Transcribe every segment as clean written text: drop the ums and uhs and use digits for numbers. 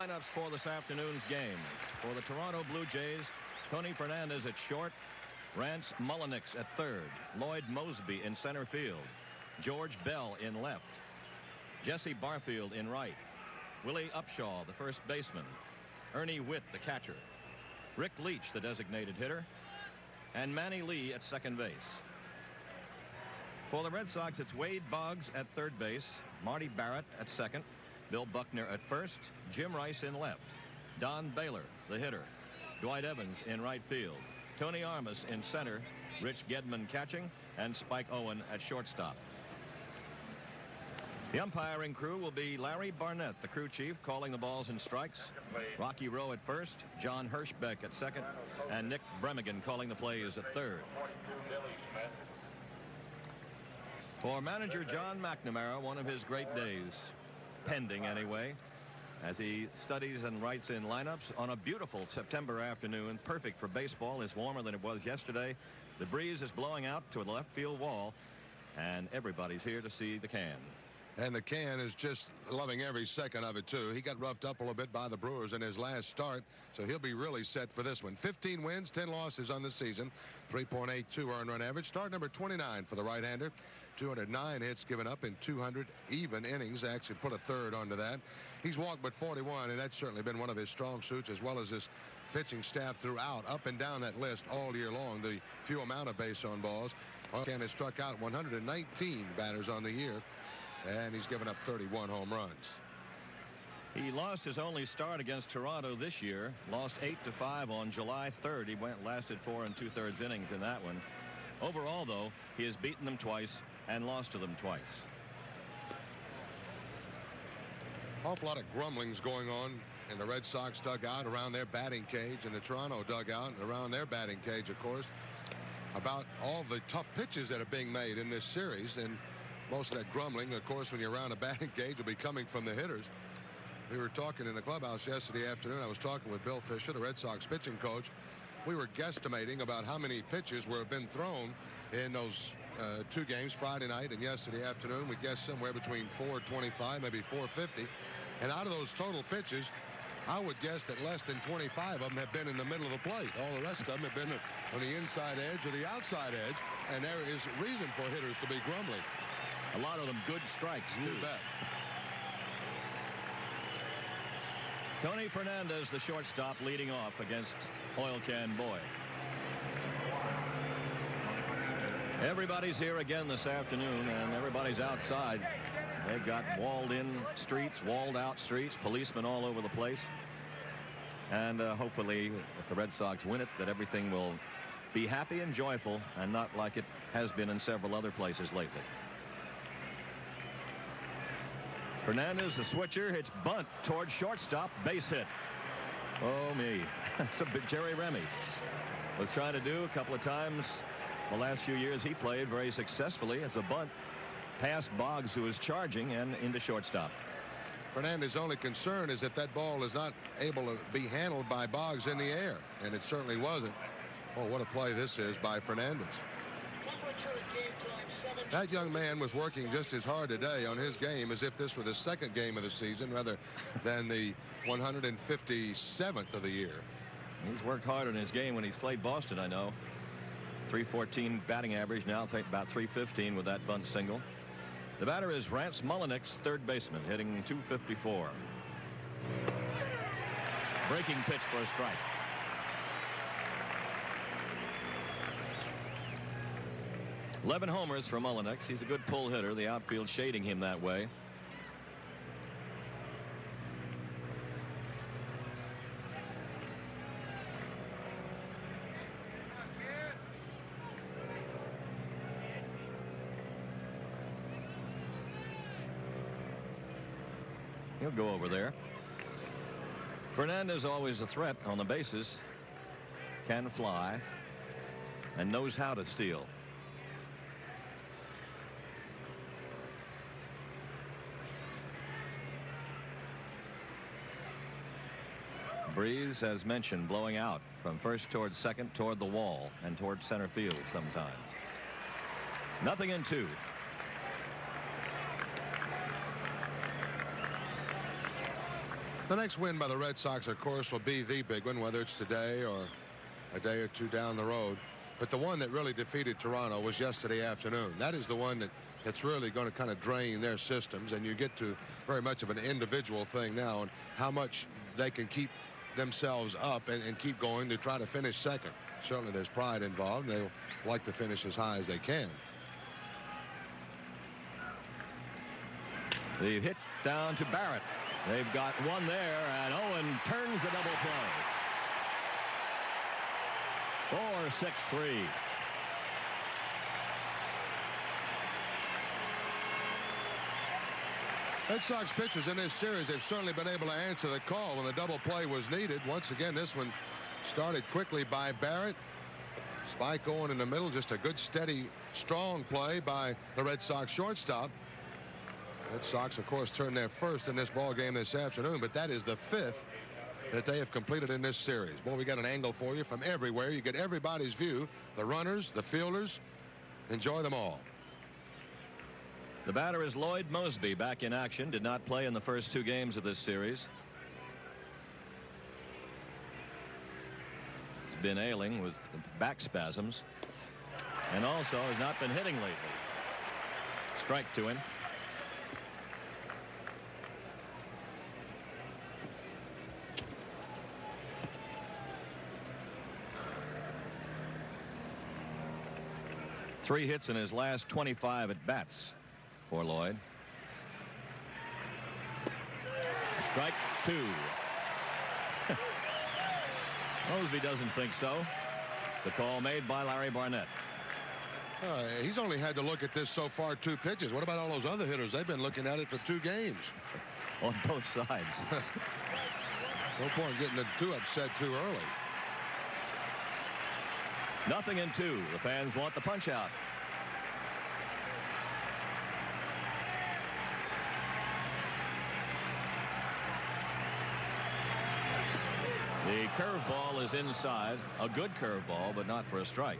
Lineups for this afternoon's game. For the Toronto Blue Jays, Tony Fernandez at short, Rance Mulliniks at third, Lloyd Mosby in center field, George Bell in left, Jesse Barfield in right, Willie Upshaw, the first baseman, Ernie Witt, the catcher, Rick Leach, the designated hitter, and Manny Lee at second base. For the Red Sox, it's Wade Boggs at third base, Marty Barrett at second, Bill Buckner at first, Jim Rice in left, Don Baylor, the hitter, Dwight Evans in right field, Tony Armas in center, Rich Gedman catching, and Spike Owen at shortstop. The umpiring crew will be Larry Barnett, the crew chief, calling the balls and strikes, Rocky Rowe at first, John Hirschbeck at second, and Nick Bremigan calling the plays at third. For manager John McNamara, one of his great days, pending anyway, as he studies and writes in lineups on a beautiful September afternoon, perfect for baseball. It's warmer than it was yesterday. The breeze is blowing out to the left field wall, and everybody's here to see the can. And the can is just loving every second of it, too. He got roughed up a little bit by the Brewers in his last start, so he'll be really set for this one. 15 wins, 10 losses on the season, 3.82 earned run average. Start number 29 for the right-hander. 209 hits given up in 200 even innings. Actually put a third onto that. He's walked but 41, and that's certainly been one of his strong suits, as well as his pitching staff throughout, up and down that list all year long. The few amount of base on balls. Can has struck out 119 batters on the year, and he's given up 31 home runs. He lost his only start against Toronto this year, lost 8-5 on July 3rd. He lasted 4 2/3 innings in that one. Overall, though, he has beaten them twice and lost to them twice. Awful lot of grumblings going on in the Red Sox dugout, around their batting cage, and the Toronto dugout around their batting cage, of course, about all the tough pitches that are being made in this series. And most of that grumbling, of course, when you're around a batting cage, will be coming from the hitters. We were talking in the clubhouse yesterday afternoon. I was talking with Bill Fisher, the Red Sox pitching coach. We were guesstimating about how many pitches were been thrown in those two games, Friday night and yesterday afternoon. We guessed somewhere between 425, maybe 450. And out of those total pitches, I would guess that less than 25 of them have been in the middle of the plate. All the rest of them have been on the inside edge or the outside edge. And there is reason for hitters to be grumbling. A lot of them good strikes, too. You bet. Tony Fernandez, the shortstop, leading off against Oil Can Boy. Everybody's here again this afternoon, and everybody's outside. They've got walled-in streets, walled-out streets, policemen all over the place. And hopefully, if the Red Sox win it, that everything will be happy and joyful and not like it has been in several other places lately. Fernandez, the switcher, hits bunt towards shortstop, base hit. Oh, me. That's a big Jerry Remy was trying to do a couple of times the last few years he played very successfully as a bunt past Boggs, who is charging, and into shortstop. Fernandez's only concern is if that ball is not able to be handled by Boggs in the air, and it certainly wasn't. Oh, what a play this is by Fernandez. That young man was working just as hard today on his game as if this were the second game of the season rather than the 157th of the year. He's worked hard on his game when he's played Boston, I know. 314 batting average, now about 315 with that bunt single. The batter is Rance Mulliniks, third baseman, hitting .254. Breaking pitch for a strike. Eleven homers for Mulliniks. He's a good pull hitter. The outfield shading him that way. He'll go over there. Fernandez always a threat on the bases. Can fly and knows how to steal. Breeze, as mentioned, blowing out from first toward second, toward the wall, and toward center field sometimes. 0-2. The next win by the Red Sox, of course, will be the big one, whether it's today or a day or two down the road. But the one that really defeated Toronto was yesterday afternoon. That is the one that's really going to kind of drain their systems, and you get to very much of an individual thing now and how much they can keep themselves up and keep going to try to finish second. Certainly there's pride involved, and they'll like to finish as high as they can. The hit down to Barrett. They've got one there, and Owen turns the double play. 4-6-3. Red Sox pitchers in this series have certainly been able to answer the call when the double play was needed. Once again, this one started quickly by Barrett. Spike going in the middle. Just a good, steady, strong play by the Red Sox shortstop. Red Sox, of course, turned their first in this ball game this afternoon, but that is the fifth that they have completed in this series. Boy, we got an angle for you from everywhere. You get everybody's view. The runners, the fielders. Enjoy them all. The batter is Lloyd Mosby, back in action. Did not play in the first two games of this series. He's been ailing with back spasms and also has not been hitting lately. Strike to him. Three hits in his last 25 at bats for Lloyd. Strike two. Mosby doesn't think so. The call made by Larry Barnett. He's only had to look at this so far 2 pitches. What about all those other hitters? They've been looking at it for 2 games. On both sides. No point getting too upset too early. 0-2. The fans want the punch out. The curveball is inside. A good curveball, but not for a strike.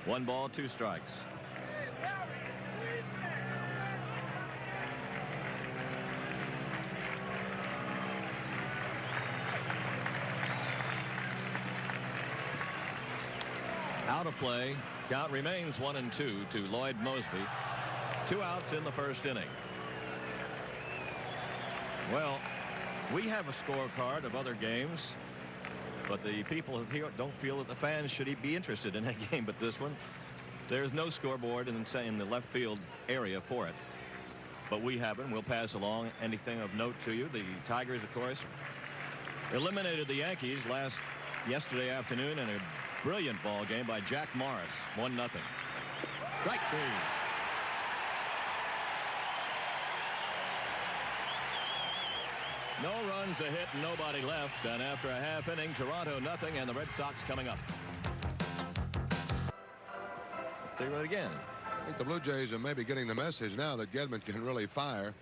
1 ball, 2 strikes. Out of play. Count remains 1-2 to Lloyd Mosby. 2 outs in the first inning. Well, we have a scorecard of other games, but the people here don't feel that the fans should be interested in that game. But this one, there's no scoreboard in the left field area for it. But we have it, and we'll pass along anything of note to you. The Tigers, of course, eliminated the Yankees yesterday afternoon in a brilliant ball game by Jack Morris. 1-0. Strike 3. No runs, a hit, nobody left. And after a half inning, Toronto 0, and the Red Sox coming up. Take it again. I think the Blue Jays are maybe getting the message now that Gedman can really fire.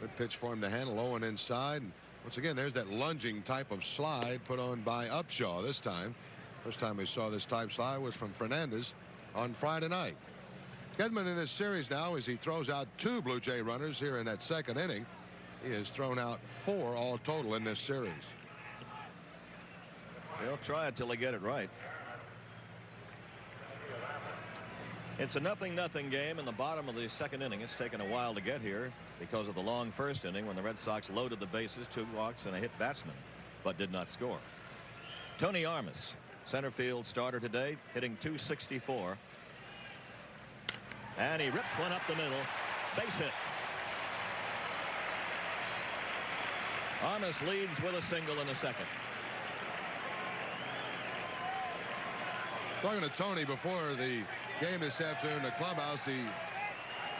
Good pitch for him to handle. Owen inside. And once again, there's that lunging type of slide put on by Upshaw this time. First time we saw this type slide was from Fernandez on Friday night. Gedman in his series now, as he throws out 2 Blue Jay runners here in that second inning. He has thrown out 4 all total in this series. They'll try it till they get it right. It's a 0-0 game in the bottom of the second inning. It's taken a while to get here because of the long first inning when the Red Sox loaded the bases, 2 walks and a hit batsman, but did not score. Tony Armas, center field starter today, hitting .264. And he rips one up the middle. Base hit. Armas leads with a single in the second. Talking to Tony before the game this afternoon in the clubhouse, he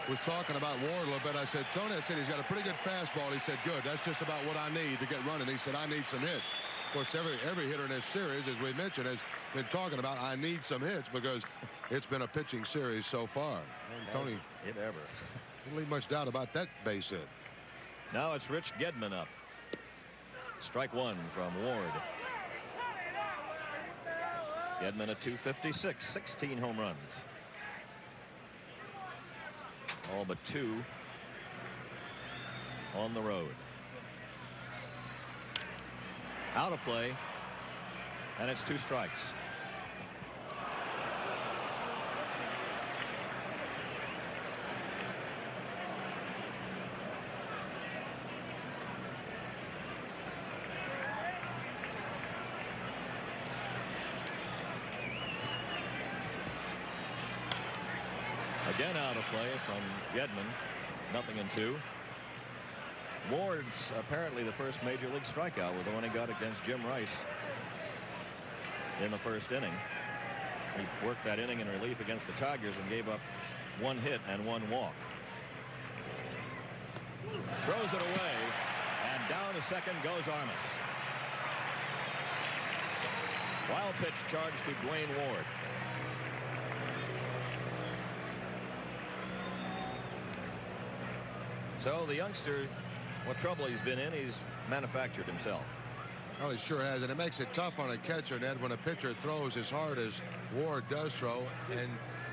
was talking about Ward a little bit. I said, Tony, he's got a pretty good fastball. He said, good. That's just about what I need to get running. He said, I need some hits. Of course, every hitter in this series, as we mentioned, has been talking about I need some hits because it's been a pitching series so far. And Tony, hit ever. Didn't leave much doubt about that base hit. Now it's Rich Gedman up. Strike 1 from Ward. Gedman at .256, 16 home runs. All but 2 on the road. Out of play, and it's 2 strikes. Again out of play from Gedman. 0-2. Ward's apparently the first major league strikeout with the one he got against Jim Rice in the first inning. He worked that inning in relief against the Tigers and gave up 1 hit and 1 walk. Throws it away, and down to second goes Armas. Wild pitch charge to Dwayne Ward. So the youngster, what trouble he's been in, he's manufactured himself. Well, he sure has, and it makes it tough on a catcher, Ned, when a pitcher throws as hard as Ward does throw, and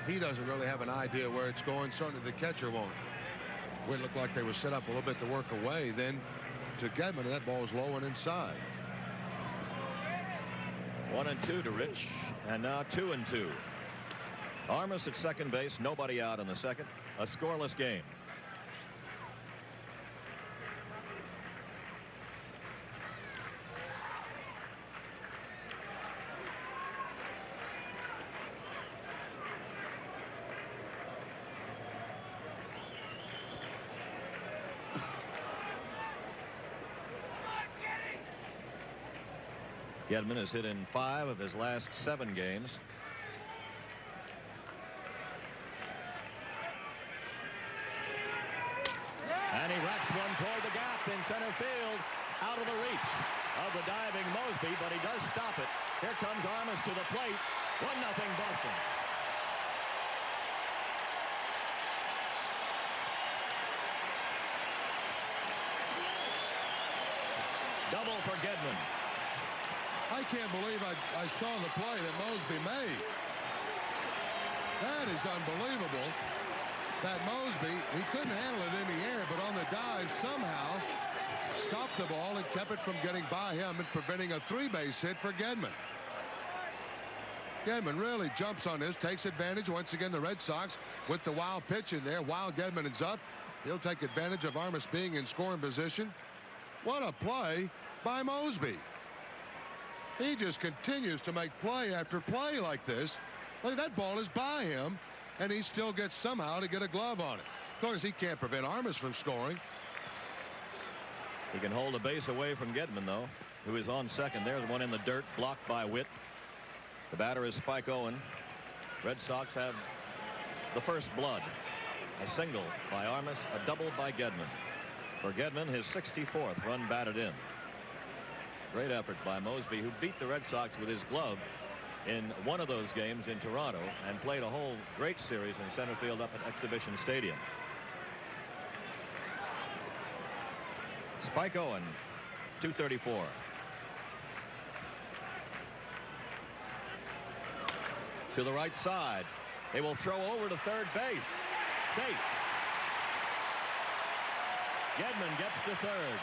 he doesn't really have an idea where it's going. Certainly the catcher won't. It looked like they were set up a little bit to work away. Then to Gedman, and that ball is low and inside. 1-2 to Rich, and now 2-2. Armas at second base, nobody out in the second. A scoreless game. Gedman has hit in 5 of his last 7 games. And he racks one toward the gap in center field, out of the reach of the diving Mosby, but he does stop it. Here comes Armas to the plate. 1-0 Boston. Double for Gedman. I can't believe I saw the play that Mosby made. That is unbelievable. That Mosby, he couldn't handle it in the air, but on the dive somehow stopped the ball and kept it from getting by him and preventing a 3-base hit for Gedman. Gedman really jumps on this, takes advantage. Once again, the Red Sox with the wild pitch in there. While Gedman is up, he'll take advantage of Armas being in scoring position. What a play by Mosby. He just continues to make play after play like this. Look, that ball is by him, and he still gets somehow to get a glove on it. Of course, he can't prevent Armas from scoring. He can hold a base away from Gedman, though, who is on second. There's one in the dirt, blocked by Witt. The batter is Spike Owen. Red Sox have the first blood. A single by Armas, a double by Gedman. For Gedman, his 64th run batted in. Great effort by Mosby, who beat the Red Sox with his glove in one of those games in Toronto and played a whole great series in center field up at Exhibition Stadium. Spike Owen, 234. To the right side. They will throw over to third base. Safe. Gedman gets to third.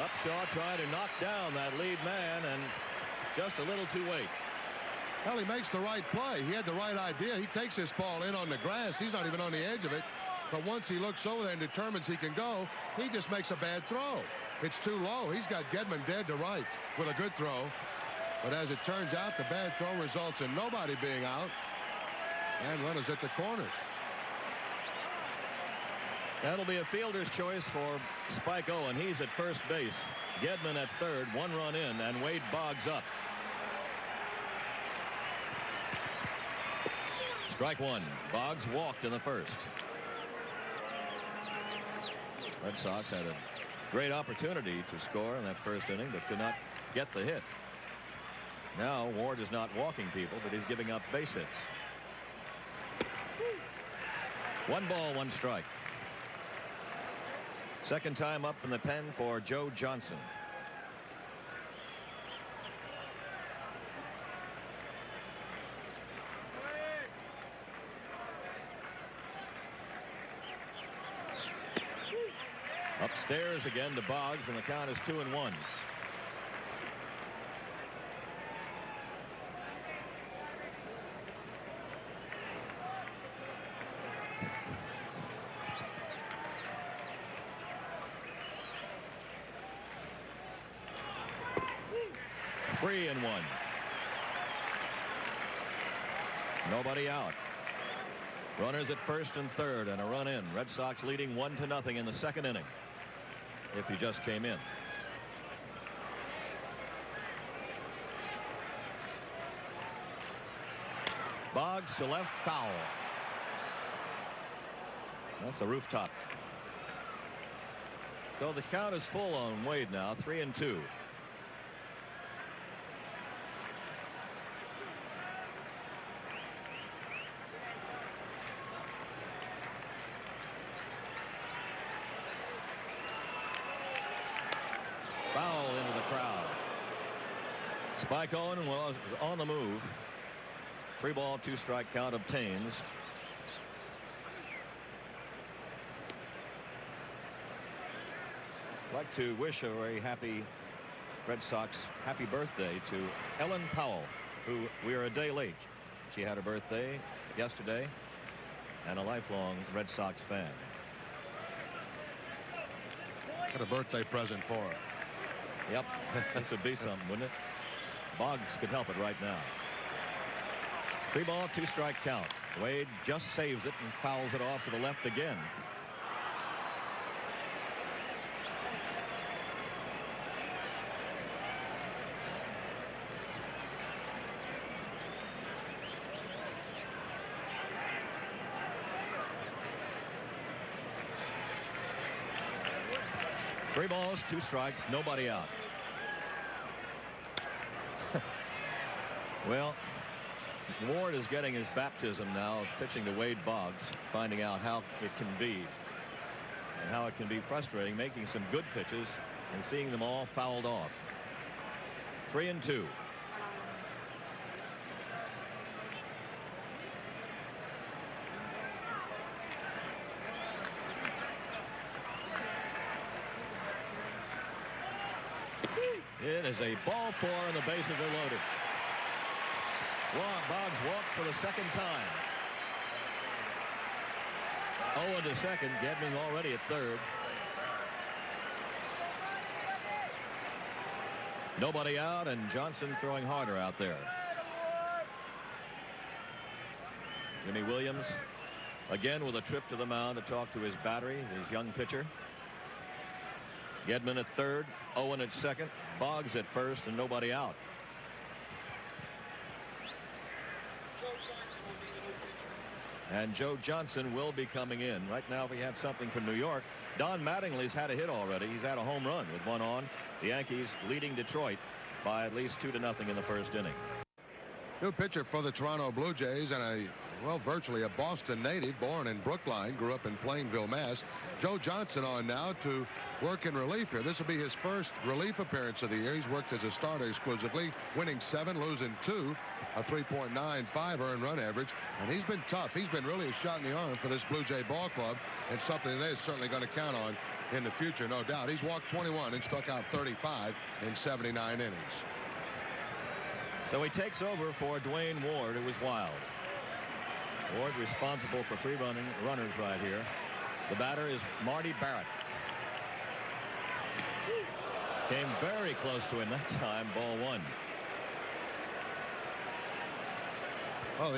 Upshaw trying to knock down that lead man, and just a little too late. Well, he makes the right play. He had the right idea. He takes this ball in on the grass. He's not even on the edge of it. But once he looks over there and determines he can go, he just makes a bad throw. It's too low. He's got Gedman dead to right with a good throw. But as it turns out, the bad throw results in nobody being out and runners at the corners. That'll be a fielder's choice for Spike Owen. He's at first base. Gedman at third, 1 run in, and Wade Boggs up. Strike 1. Boggs walked in the first. Red Sox had a great opportunity to score in that first inning, but could not get the hit. Now Ward is not walking people, but he's giving up base hits. 1 ball, 1 strike. Second time up in the pen for Joe Johnson. Upstairs again to Boggs, and the count is 2-1. Three and one. Nobody out. Runners at first and third and a run in. Red Sox leading 1-0 in the second inning. If he just came in. Boggs to left, foul. That's the rooftop. So the count is full on Wade now, 3-2. Foul into the crowd. Spike Owen was on the move. 3-ball, 2-strike count obtains. I'd like to wish a very happy Red Sox happy birthday to Ellen Powell, who we are a day late. She had her birthday yesterday and a lifelong Red Sox fan. What a birthday present for her. Yep, this would be something, wouldn't it? Boggs could help it right now. 3-ball, 2-strike count. Wade just saves it and fouls it off to the left again. Three balls, 2 strikes, nobody out. Well, Ward is getting his baptism now of pitching to Wade Boggs, finding out how it can be and how it can be frustrating, making some good pitches and seeing them all fouled off. 3-2. It is a ball 4 and the bases are loaded. Boggs walks for the second time. Owen to second, Gedman already at third. Nobody out, and Johnson throwing harder out there. Jimmy Williams again with a trip to the mound to talk to his battery, his young pitcher. Gedman at third, Owen at second, Boggs at first, and nobody out. And Joe Johnson will be coming in. Right now we have something from New York. Don Mattingly's had a hit already. He's had a home run with one on. The Yankees leading Detroit by at least 2-0 in the first inning. New pitcher for the Toronto Blue Jays and virtually a Boston native, born in Brookline, grew up in Plainville, Mass. Joe Johnson on now to work in relief here. This will be his first relief appearance of the year. He's worked as a starter exclusively, winning 7, losing 2, a 3.95 earned run average, and he's been tough. He's been really a shot in the arm for this Blue Jay ball club, and something they're certainly going to count on in the future, no doubt. He's walked 21 and struck out 35 in 79 innings. So he takes over for Dwayne Ward, who was wild. Ward responsible for 3 runners right here. The batter is Marty Barrett. Came very close to him that time. Ball 1. Well,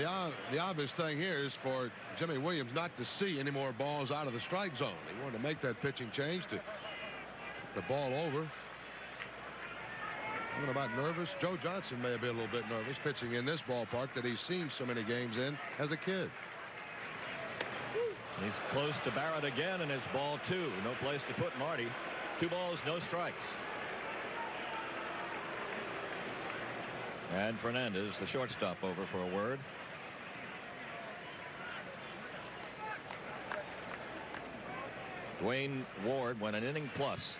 the obvious thing here is for Jimmy Williams not to see any more balls out of the strike zone. He wanted to make that pitching change to the ball over. What about nervous? Joe Johnson may be a little bit nervous pitching in this ballpark that he's seen so many games in as a kid. He's close to Barrett again, and it's ball 2. No place to put Marty. 2 balls, no strikes. And Fernandez, the shortstop, over for a word. Dwayne Ward went an inning plus,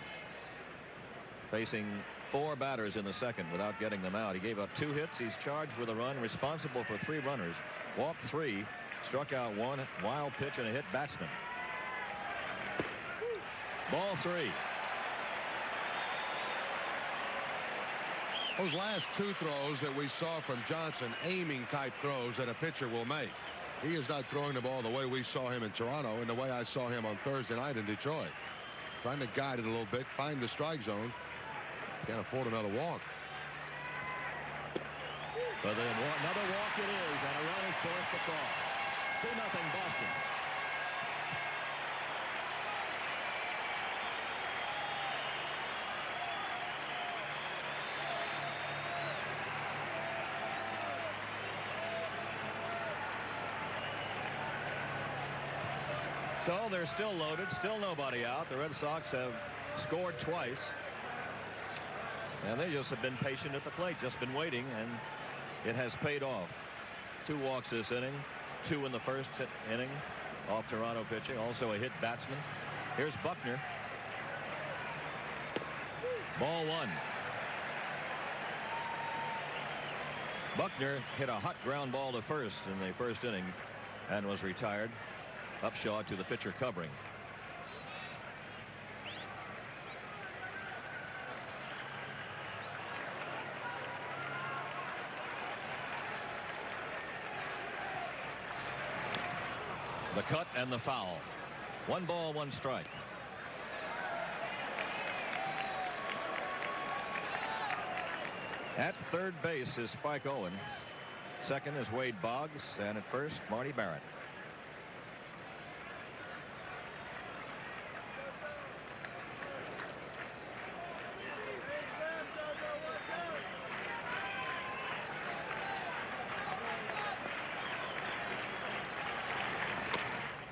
facing 4 batters in the second without getting them out. He gave up 2 hits. He's charged with a run, responsible for 3 runners, walked 3, struck out 1, wild pitch and a hit batsman. Ball 3. Those last two throws that we saw from Johnson, aiming type throws that a pitcher will make. He is not throwing the ball the way we saw him in Toronto and the way I saw him on Thursday night in Detroit. Trying to guide it a little bit, find the strike zone. Can't afford another walk. But then another walk it is, and a run is forced across. 2-0 Boston. So they're still loaded, still nobody out. The Red Sox have scored twice. And they just have been patient at the plate, just been waiting, and it has paid off. 2 walks this inning, 2 in the first inning off Toronto pitching. Also a hit batsman. Here's Buckner. Ball 1. Buckner hit a hot ground ball to first in the first inning and was retired. Upshaw to the pitcher covering. The cut and the foul. 1 ball, 1 strike. At third base is Spike Owen. Second is Wade Boggs, and at first Marty Barrett.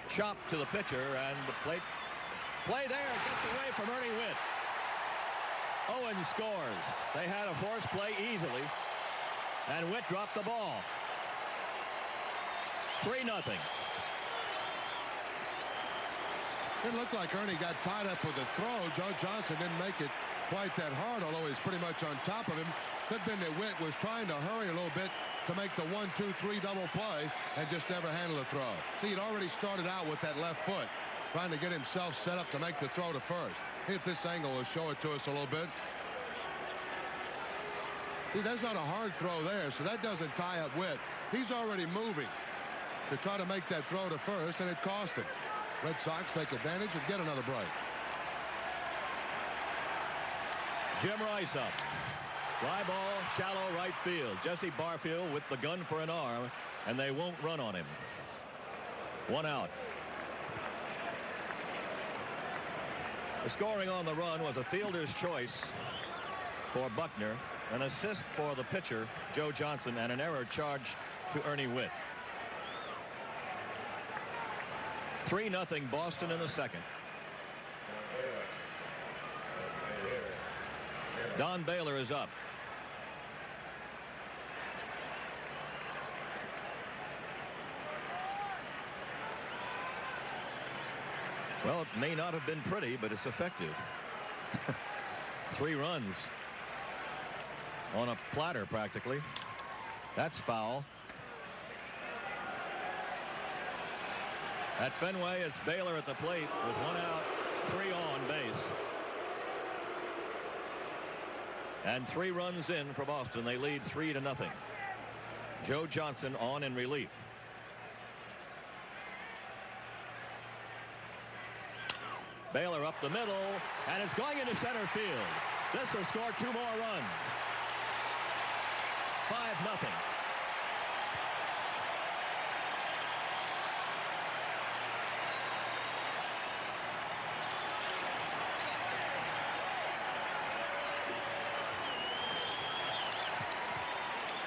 Chop to the pitcher, and the play there gets away from Ernie Witt. Owen scores. They had a force play easily, and Witt dropped the ball. 3-0. It looked like Ernie got tied up with a throw. Joe Johnson didn't make it quite that hard, although he's pretty much on top of him. Could have been that Witt was trying to hurry a little bit to make the 1-2-3 double play and just never handle the throw. See, he'd already started out with that left foot, trying to get himself set up to make the throw to first. See if this angle will show it to us a little bit. See, that's not a hard throw there, so that doesn't tie up Witt. He's already moving to try to make that throw to first, and it cost him. Red Sox take advantage and get another break. Jim Rice up. Fly ball, shallow right field. Jesse Barfield with the gun for an arm, and they won't run on him. 1 out. The scoring on the run was a fielder's choice for Buckner, an assist for the pitcher, Joe Johnson, and an error charged to Ernie Witt. 3-0 Boston in the second. Don Baylor is up. Well, it may not have been pretty, but it's effective. 3 runs on a platter practically. That's foul. At Fenway, it's Baylor at the plate with 1 out, 3 on base. And 3 runs in for Boston. They lead 3-0. Joe Johnson on in relief. Baylor up the middle, and it's going into center field. This will score 2 more runs. 5-0.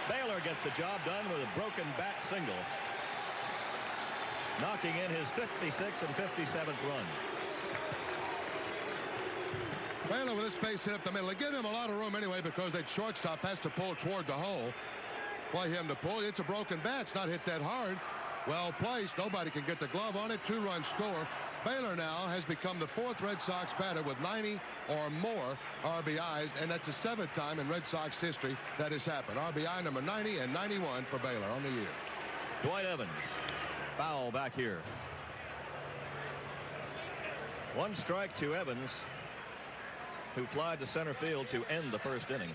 Baylor gets the job done with a broken bat single, knocking in his 56th and 57th run. Baylor with this base hit up the middle. They give him a lot of room anyway because that shortstop has to pull toward the hole. Play him to pull. It's a broken bat. It's not hit that hard. Well placed. Nobody can get the glove on it. 2-run score. Baylor now has become the 4th Red Sox batter with 90 or more RBIs, and that's the 7th time in Red Sox history that has happened. RBI number 90 and 91 for Baylor on the year. Dwight Evans. Foul back here. One strike to Evans, who flied to center field to end the first inning.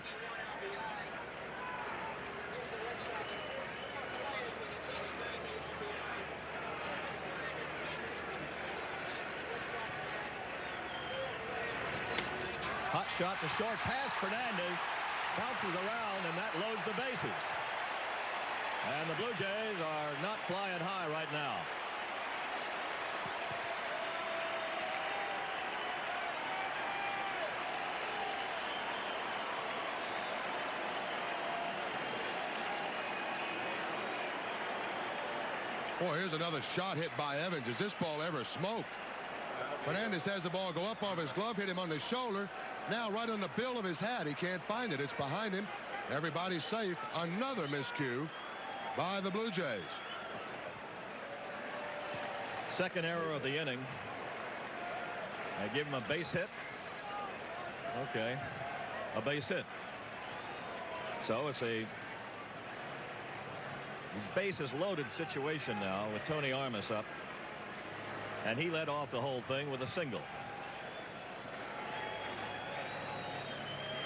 Hot shot to short, pass Fernandez, bounces around, and that loads the bases. And the Blue Jays are not flying high right now. Boy, here's another shot hit by Evans. Is this ball ever smoked? Fernandez has the ball go up off his glove, hit him on the shoulder. Now right on the bill of his hat. He can't find it. It's behind him. Everybody's safe. Another miscue by the Blue Jays. Second error of the inning. They give him a base hit. Okay, a base hit. So it's a bases loaded situation now with Tony Armas up, and he led off the whole thing with a single.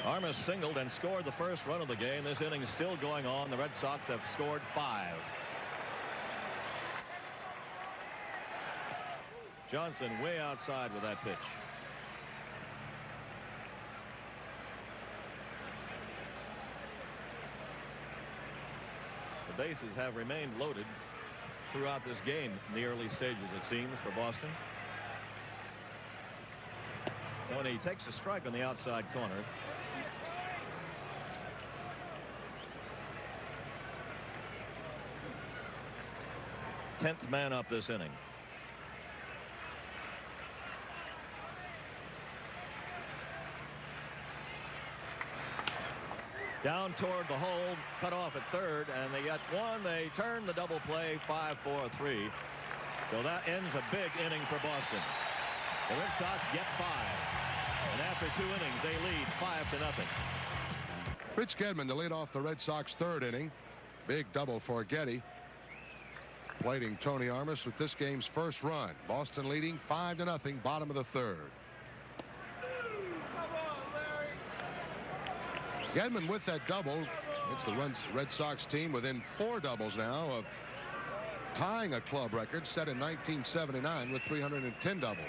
Armas singled and scored the first run of the game. This inning is still going on. The Red Sox have scored 5. Johnson way outside with that pitch. The bases have remained loaded throughout this game in the early stages, it seems, for Boston. Tony takes a strike on the outside corner. Tenth man up this inning. Down toward the hole, cut off at third, and they got one. They turn the double play, 5-4-3. So that ends a big inning for Boston. The Red Sox get 5, and after 2 innings, they lead 5-0. Rich Gedman to lead off the Red Sox third inning. Big double for Getty, plating Tony Armas with this game's first run. Boston leading 5-0, bottom of the third. Gedman with that double. It's the Red Sox team within 4 doubles now of tying a club record set in 1979 with 310 doubles.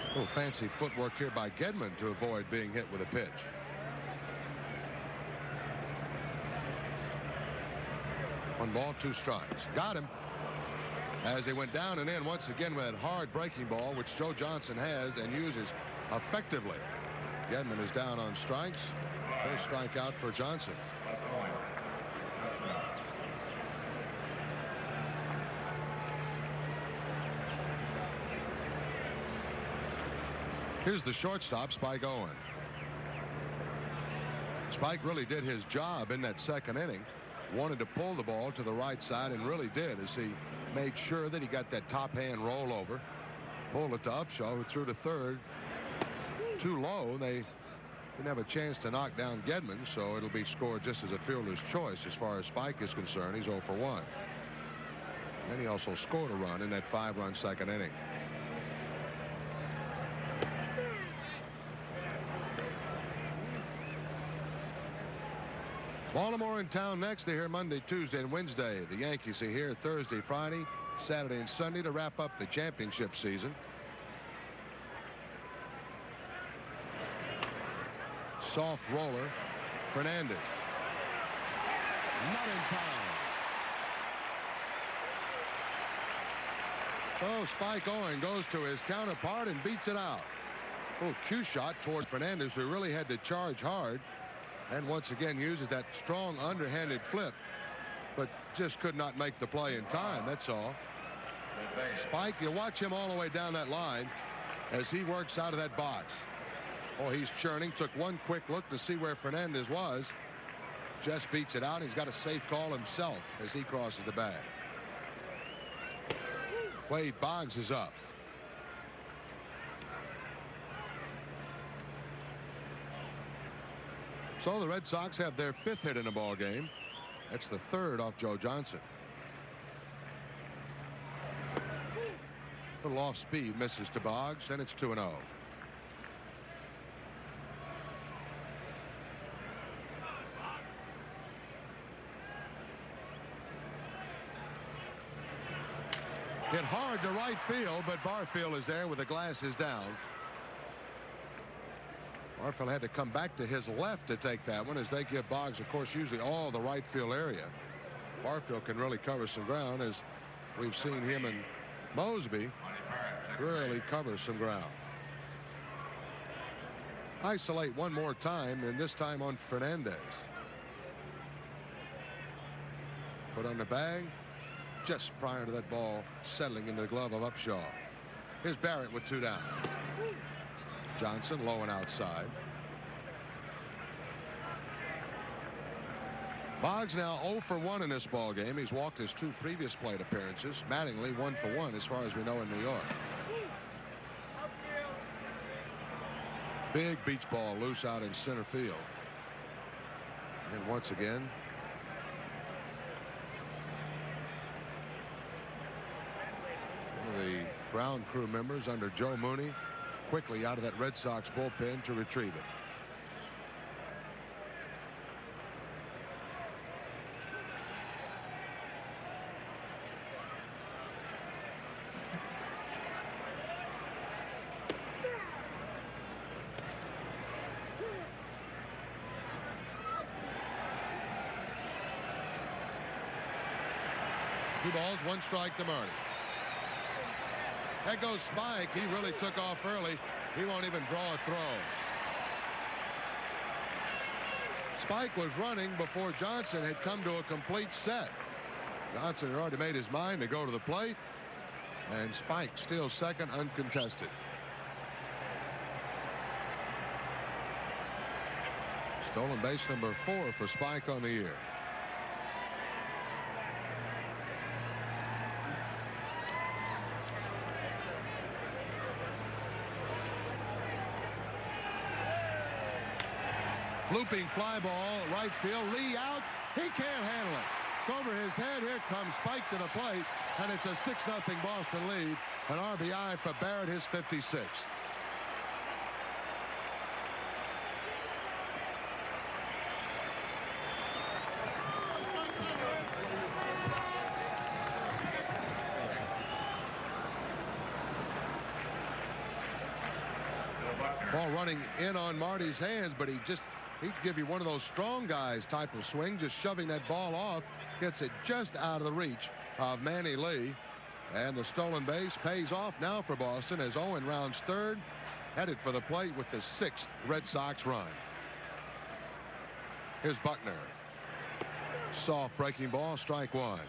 A little fancy footwork here by Gedman to avoid being hit with a pitch. One ball, 2 strikes. Got him as he went down and in once again with that hard breaking ball, which Joe Johnson has and uses effectively. Gedman is down on strikes. First strikeout for Johnson. Here's the shortstop, Spike Owen. Spike really did his job in that second inning. Wanted to pull the ball to the right side and really did, as he made sure that he got that top hand rollover. Pulled it to Upshaw, who threw to third. Too low. They didn't have a chance to knock down Gedman, so it'll be scored just as a fielder's choice as far as Spike is concerned. He's 0 for 1. And he also scored a run in that 5-run second inning. Baltimore in town next. They're here Monday, Tuesday, and Wednesday. The Yankees are here Thursday, Friday, Saturday, and Sunday to wrap up the championship season. Soft roller. Fernandez. Not in time. So Spike Owen goes to his counterpart and beats it out. A little cue shot toward Fernandez, who really had to charge hard. And once again uses that strong underhanded flip, but just could not make the play in time. That's all. Spike, you watch him all the way down that line as he works out of that box. Oh, he's churning. Took one quick look to see where Fernandez was. Just beats it out. He's got a safe call himself as he crosses the bag. Wade Boggs is up. So the Red Sox have their 5th hit in the ball game. That's the 3rd off Joe Johnson. Little off speed, misses to Boggs, and it's 2-0. Hit hard to right field, but Barfield is there with the glasses down. Barfield had to come back to his left to take that one, as they give Boggs, of course, usually all the right field area. Barfield can really cover some ground, as we've seen him and Mosby really cover some ground. Isolate one more time, and this time on Fernandez. Foot on the bag, just prior to that ball settling into the glove of Upshaw. Here's Barrett with 2 down. Johnson low and outside. Boggs now 0 for 1 in this ball game. He's walked his 2 previous plate appearances. Mattingly 1 for 1 as far as we know in New York. Big beach ball loose out in center field. And once again, one of the ground crew members under Joe Mooney quickly out of that Red Sox bullpen to retrieve it. Two balls, 1 strike to Marty. That goes Spike. He really took off early. He won't even draw a throw. Spike was running before Johnson had come to a complete set. Johnson had already made his mind to go to the plate, and Spike still second, uncontested. Stolen base number 4 for Spike on the year. Looping fly ball, right field. Lee out. He can't handle it. It's over his head. Here comes Spike to the plate, and it's a 6-0 Boston lead. An RBI for Barrett, his 56th. Ball running in on Marty's hands, but he'd give you one of those strong guys type of swing, just shoving that ball off. Gets it just out of the reach of Manny Lee. And the stolen base pays off now for Boston as Owen rounds third, headed for the plate with the 6th Red Sox run. Here's Buckner. Soft breaking ball, strike 1.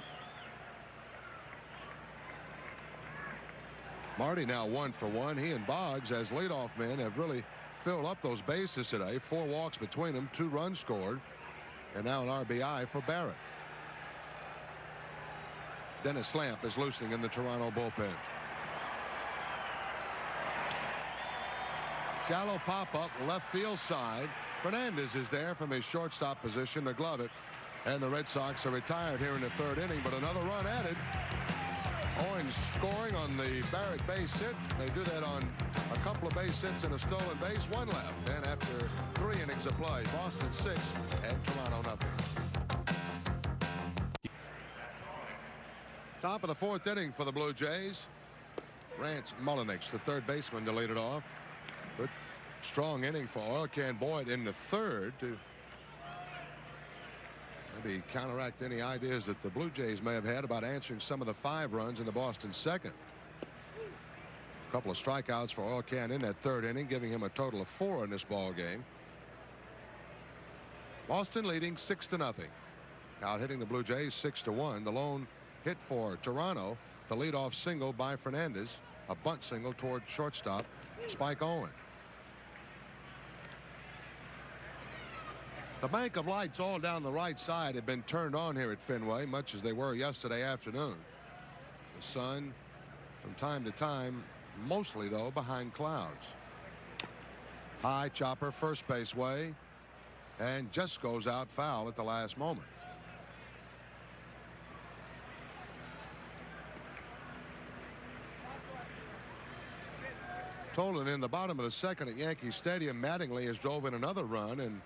Marty now 1 for 1. He and Boggs, as leadoff men, have really filled up those bases today. 4 walks between them, 2 runs scored, and now an RBI for Barrett. Dennis Lamp is loosening in the Toronto bullpen. Shallow pop-up, left field side. Fernandez is there from his shortstop position to glove it, and the Red Sox are retired here in the 3rd inning, but another run added. Owens scoring on the Barrett base hit. They do that on a couple of base hits and a stolen base, 1 left. And after 3 innings of play, Boston 6 and Toronto nothing. Top of the 4th inning for the Blue Jays. Rance Mullenix, the 3rd baseman, to lead it off. Good strong inning for Oil Can Boyd in the 3rd to maybe counteract any ideas that the Blue Jays may have had about answering some of the 5 runs in the Boston 2nd. A couple of strikeouts for Oil Can in that 3rd inning, giving him a total of 4 in this ball game. Boston leading 6-0. Out hitting the Blue Jays 6-1. The lone hit for Toronto, the leadoff single by Fernandez, a bunt single toward shortstop Spike Owen. The bank of lights all down the right side have been turned on here at Fenway, much as they were yesterday afternoon. The sun from time to time, mostly though behind clouds. High chopper first base way, and just goes out foul at the last moment. Tolan in the bottom of the second at Yankee Stadium. Mattingly has drove in another run in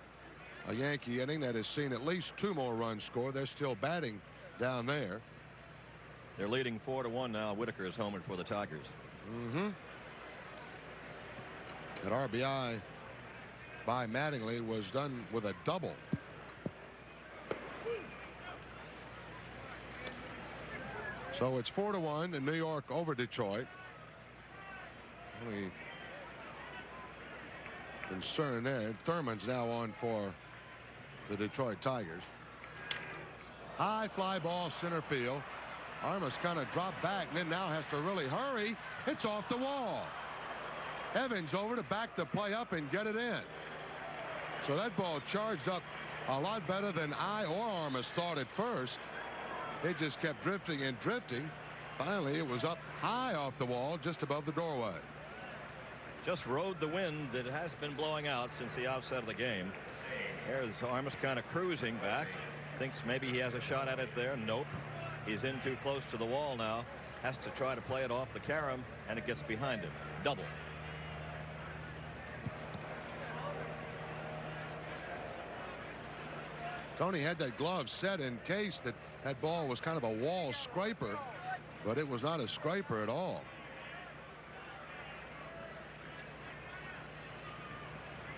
a Yankee inning that has seen at least 2 more runs scored. They're still batting down there. They're leading 4-1 now. Whitaker is homered for the Tigers. That RBI by Mattingly was done with a double. So it's 4-1 in New York over Detroit. Only concern there. Thurman's now on for the Detroit Tigers. High fly ball center field. Armas kind of dropped back and then now has to really hurry. It's off the wall. Evans over to back the play up and get it in. So that ball charged up a lot better than I or Armas thought at first. It just kept drifting and drifting. Finally, it was up high off the wall just above the doorway. Just rode the wind that has been blowing out since the outset of the game. There's Armas kind of cruising back. Thinks maybe he has a shot at it there. Nope. He's in too close to the wall now. Has to try to play it off the carom, and it gets behind him. Double. Tony had that glove set in case that ball was kind of a wall scraper, but it was not a scraper at all.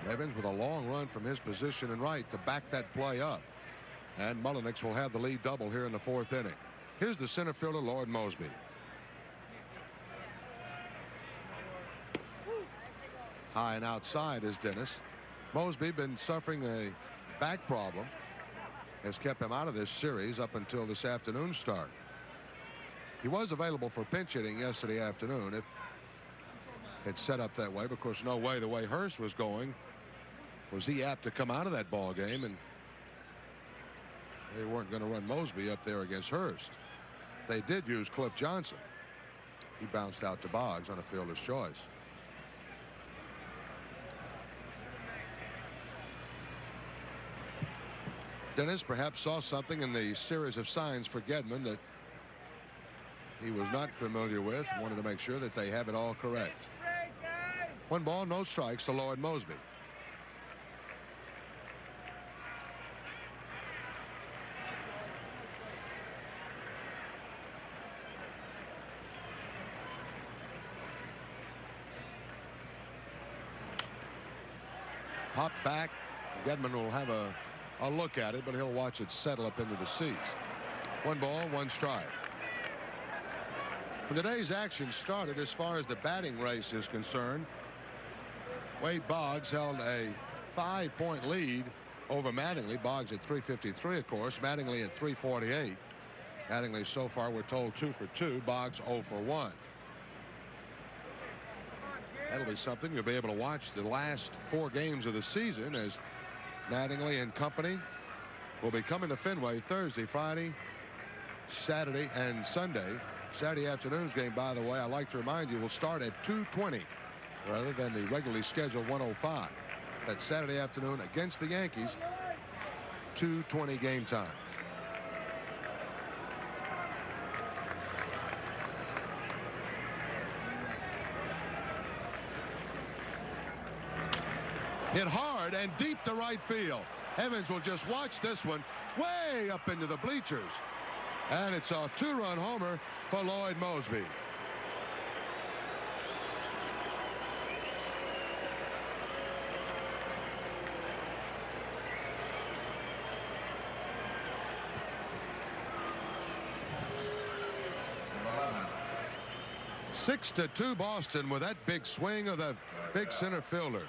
Evans with a long run from his position in right to back that play up. And Mullenix will have the lead double here in the 4th inning. Here's the center fielder, Lloyd Moseby. High and outside is Dennis. Moseby been suffering a back problem. Has kept him out of this series up until this afternoon start. He was available for pinch hitting yesterday afternoon if it's set up that way. But of course, no way the way Hurst was going was he apt to come out of that ball game, and they weren't going to run Moseby up there against Hurst. They did use Cliff Johnson. He bounced out to Boggs on a fielder's choice. Dennis perhaps saw something in the series of signs for Gedman that he was not familiar with. Wanted to make sure that they have it all correct. 1 ball, no strikes to Lloyd Moseby. Pop back. Gedman will have a look at it, but he'll watch it settle up into the seats. 1 ball, 1 strike. When today's action started, as far as the batting race is concerned, Wade Boggs held a 5-point lead over Mattingly. Boggs at 353, of course. Mattingly at 348. Mattingly so far, we're told, 2 for 2. Boggs 0 for 1. That'll be something you'll be able to watch the last 4 games of the season, as Mattingly and company will be coming to Fenway Thursday, Friday, Saturday, and Sunday. Saturday afternoon's game, by the way, I like to remind you, will start at 2:20 rather than the regularly scheduled 1:05. That's Saturday afternoon against the Yankees. 2:20 game time. Hit hard and deep to right field. Evans will just watch this one way up into the bleachers. And it's a 2-run homer for Lloyd Moseby. Six to 2 Boston with that big swing of the big center fielder.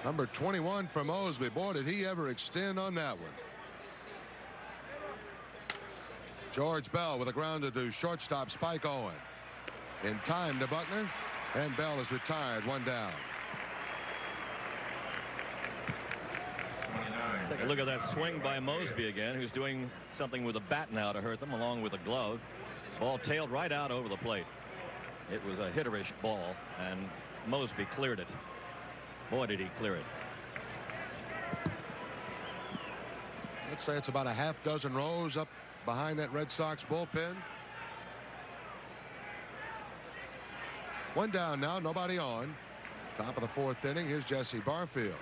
Number 21 for Moseby. Boy, did he ever extend on that one. George Bell with a grounder to shortstop Spike Owen. In time to Buckner, and Bell is retired, 1 down. Take a look at that swing by Moseby again, who's doing something with a bat now to hurt them, along with a glove. Ball tailed right out over the plate. It was a hitterish ball, and Moseby cleared it. Boy, did he clear it. let's say it's about a half dozen rows up behind that Red Sox bullpen. One down now, nobody on. Top of the fourth inning. Here's Jesse Barfield.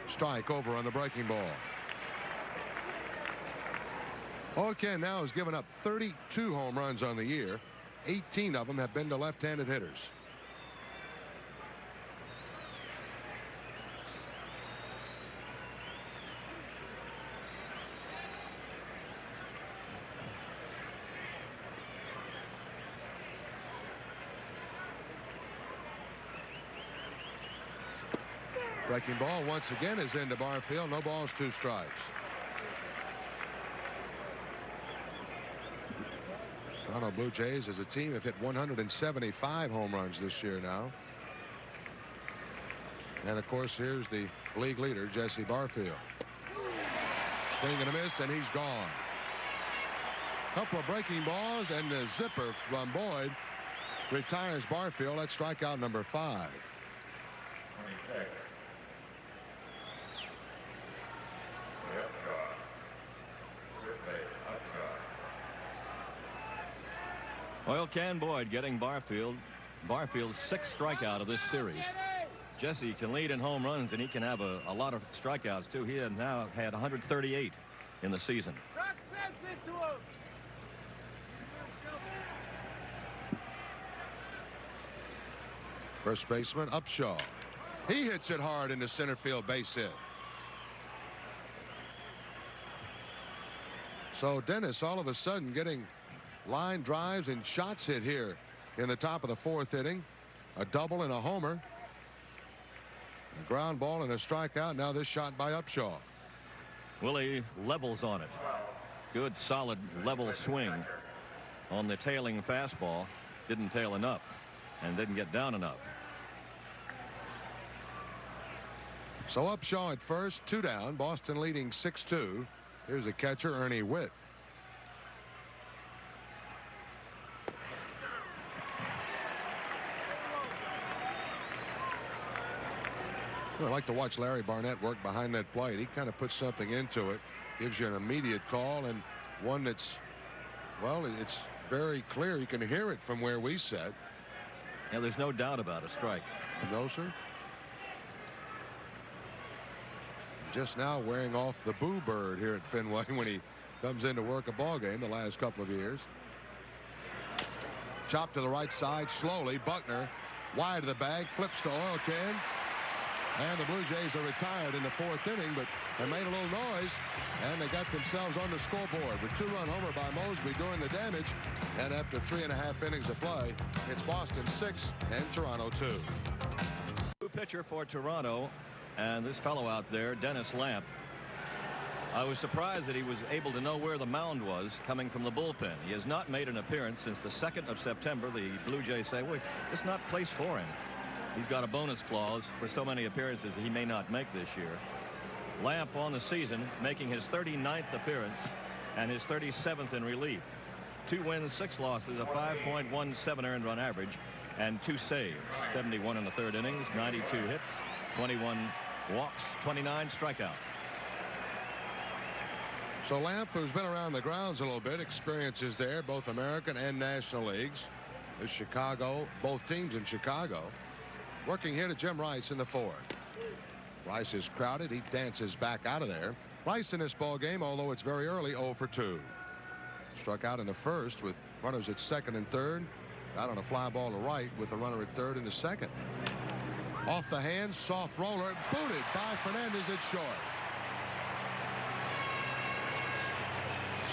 Strike over on the breaking ball. Ken now has given up 32 home runs on the year. 18 of them have been to left-handed hitters. Breaking ball once again is into Barfield. No balls, 2 strikes. Toronto Blue Jays as a team have hit 175 home runs this year now. And of course, here's the league leader, Jesse Barfield. Swing and a miss, and he's gone. Couple of breaking balls, and the zipper from Boyd retires Barfield. That's strikeout number 5. 26. Well, Ken Boyd getting Barfield's 6th strikeout of this series. Jesse can lead in home runs, and he can have a lot of strikeouts too. He has now had 138 in the season. First baseman Upshaw. He hits it hard into center field, base hit. So Dennis all of a sudden getting line drives and shots hit here in the top of the 4th inning. A double and a homer. A ground ball and a strikeout. Now this shot by Upshaw. Willie levels on it. Good solid level swing on the tailing fastball. Didn't tail enough and didn't get down enough. So Upshaw at first, 2 down. Boston leading 6-2. Here's the catcher, Ernie Witt. I like to watch Larry Barnett work behind that plate. He kind of puts something into it, gives you an immediate call, and one that's, well, it's very clear. You can hear it from where we sit. Yeah, there's no doubt about a strike. No, sir. Just now wearing off the boo bird here at Fenway when he comes in to work a ball game the last couple of years. Chop to the right side slowly. Buckner wide of the bag, flips to oil can. And the Blue Jays are retired in the 4th inning, but they made a little noise, and they got themselves on the scoreboard. The 2-run homer by Mosby doing the damage, and after 3.5 innings of play, it's Boston 6 and Toronto 2. New pitcher for Toronto, and this fellow out there, Dennis Lamp. I was surprised that he was able to know where the mound was coming from the bullpen. He has not made an appearance since the 2nd of September. The Blue Jays say, well, it's not place for him. He's got a bonus clause for so many appearances that he may not make this year. Lamp on the season, making his 39th appearance and his 37th in relief. 2 wins, 6 losses, a 5.17 earned run average, and 2 saves. 71 in the 3rd innings, 92 hits, 21 walks, 29 strikeouts. So Lamp, who's been around the grounds a little bit, experiences there, both American and National Leagues. There's Chicago, both teams in Chicago. Working here to Jim Rice in the 4th. Rice is crowded. He dances back out of there. Rice in this ball game, although it's very early, 0 for 2. Struck out in the 1st with runners at 2nd and 3rd. Got on a fly ball to right with a runner at 3rd in the 2nd. Off the hands, soft roller, booted by Fernandez at short.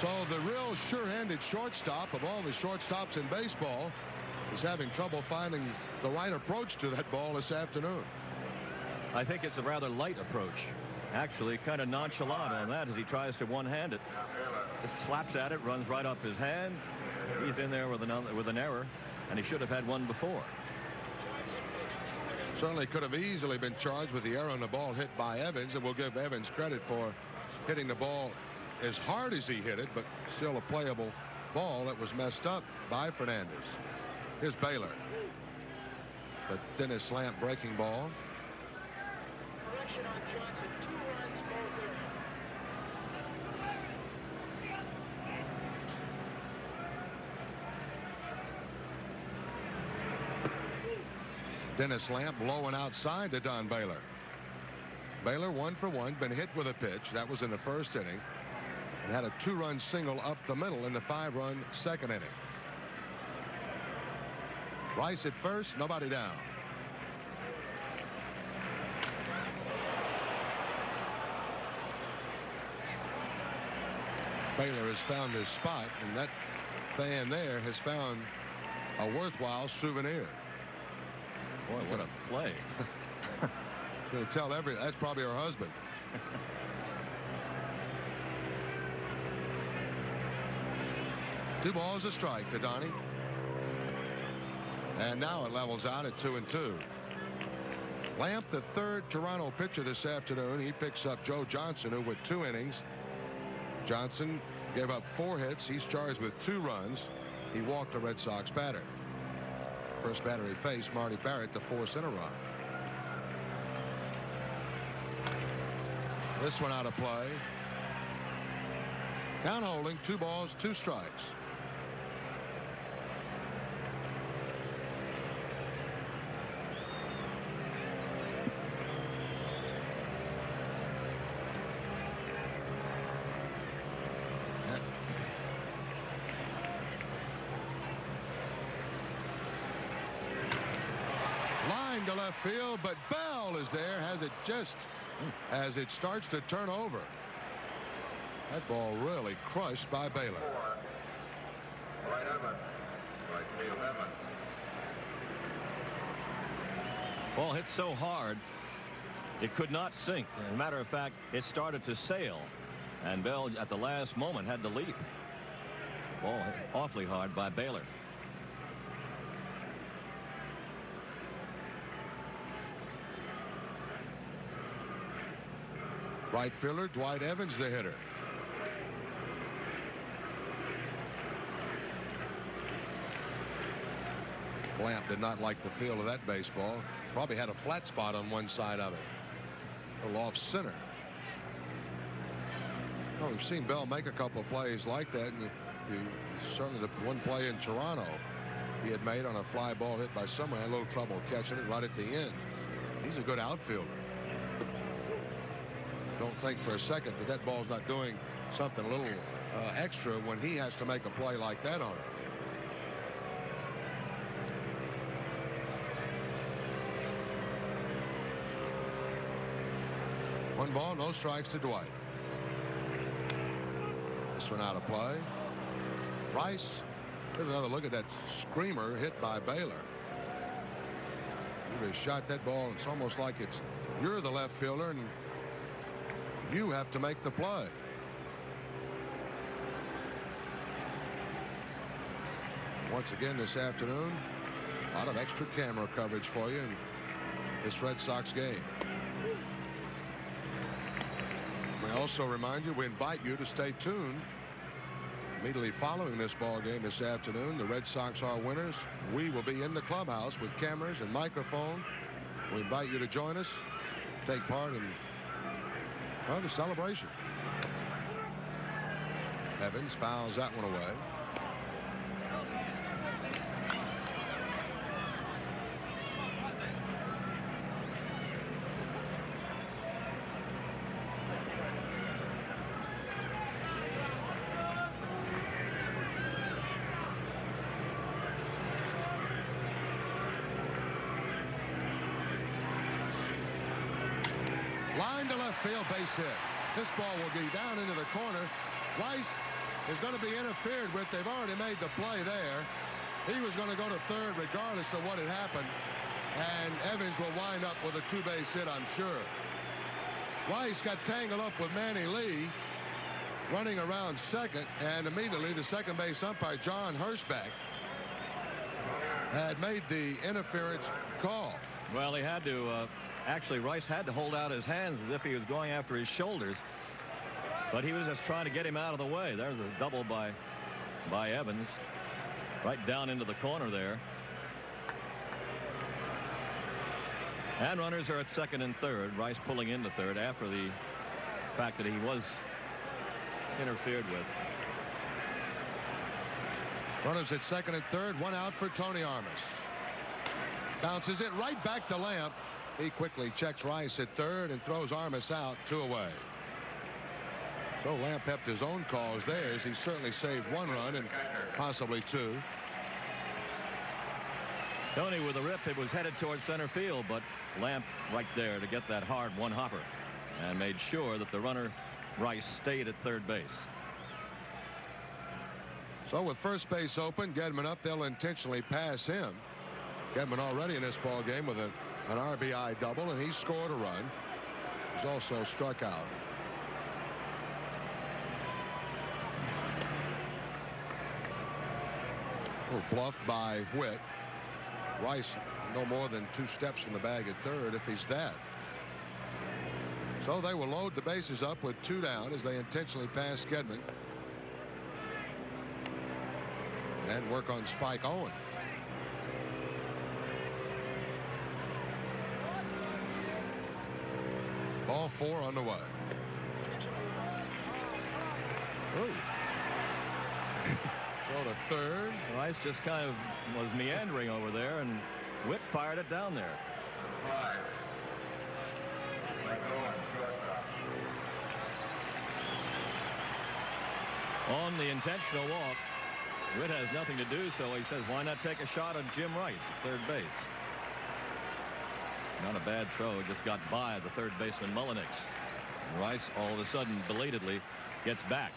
So the real sure-handed shortstop of all the shortstops in baseball is having trouble finding the right approach to that ball this afternoon. I think it's a rather light approach. Actually, kind of nonchalant on that as he tries to one-hand it. Just slaps at it, runs right up his hand. He's in there with an error, and he should have had one before. Certainly could have easily been charged with the error on the ball hit by Evans, and we'll give Evans credit for hitting the ball as hard as he hit it, but still a playable ball that was messed up by Fernandez. Here's Baylor. The Dennis Lamp breaking ball. Correction on Johnson, 2 runs, Dennis Lamp low and outside to Don Baylor. Baylor 1 for 1, been hit with a pitch. That was in the first inning, and had a 2-run single up the middle in the 5-run second inning. Rice at first, nobody down. Baylor has found his spot, and that fan there has found a worthwhile souvenir. Boy, what a play. Going to tell that's probably her husband. Two balls a strike to Donnie. And now it levels out at 2-2. Lamp, the third Toronto pitcher this afternoon. He picks up Joe Johnson, who with 2 innings. Johnson gave up 4 hits. He's charged with 2 runs. He walked a Red Sox batter. First batter he faced, Marty Barrett, to force in a run. This one out of play. Count holding, 2 balls, 2 strikes. Line to left field, but Bell is there, has it just as it starts to turn over. That ball really crushed by Baylor. Right Evans. Right field Evans. Ball hit so hard it could not sink. As a matter of fact, it started to sail, and Bell at the last moment had to leap. Ball hit awfully hard by Baylor. Right fielder Dwight Evans, the hitter. Lamp did not like the feel of that baseball. Probably had a flat spot on one side of it. A little off center. Well, we've seen Bell make a couple of plays like that, and certainly the one play in Toronto he had made on a fly ball hit by someone, had a little trouble catching it right at the end. He's a good outfielder. Don't think for a second that that ball's not doing something a little extra when he has to make a play like that on it. One ball, no strikes to Dwight. This one out of play. Rice. There's another look at that screamer hit by Baylor. He shot that ball. It's almost like you're the left fielder and you have to make the play. Once again this afternoon, a lot of extra camera coverage for you in this Red Sox game. We also remind you, we invite you to stay tuned. Immediately following this ball game this afternoon, the Red Sox are winners. We will be in the clubhouse with cameras and microphone. We invite you to join us, take part in the celebration. Evans fouls that one away. Line to left field, base hit. This ball will be down into the corner. Rice is going to be interfered with. They've already made the play there. He was going to go to third regardless of what had happened. And Evans will wind up with a 2-base hit, I'm sure. Rice got tangled up with Manny Lee running around second, and immediately the second base umpire, John Hirschbeck, had made the interference call. Well, he had to actually, Rice had to hold out his hands as if he was going after his shoulders, but he was just trying to get him out of the way. There's a double by Evans right down into the corner there. And runners are at second and third. Rice pulling into third after the fact that he was interfered with. Runners at second and third. One out for Tony Armas. Bounces it right back to Lamp. He quickly checks Rice at third and throws Armas out, 2 away. So Lamp kept his own calls there as he certainly saved 1 run and possibly 2. Tony with a rip. It was headed towards center field, but Lamp right there to get that hard one hopper and made sure that the runner Rice stayed at third base. So with first base open, Gedman up, they'll intentionally pass him. Gedman already in this ball game with an RBI double, and he scored a run. He's also struck out. Bluffed by Whit. Rice no more than 2 steps from the bag at third if he's that. So they will load the bases up with 2 down as they intentionally pass Gedman and work on Spike Owen. Ball 4 on the way. Throw to third. Rice just kind of was meandering over there, and Whit fired it down there. On the intentional walk, Whit has nothing to do, so he says, why not take a shot at Jim Rice at third base? Not a bad throw, just got by the third baseman Mullenix. And Rice all of a sudden belatedly gets back.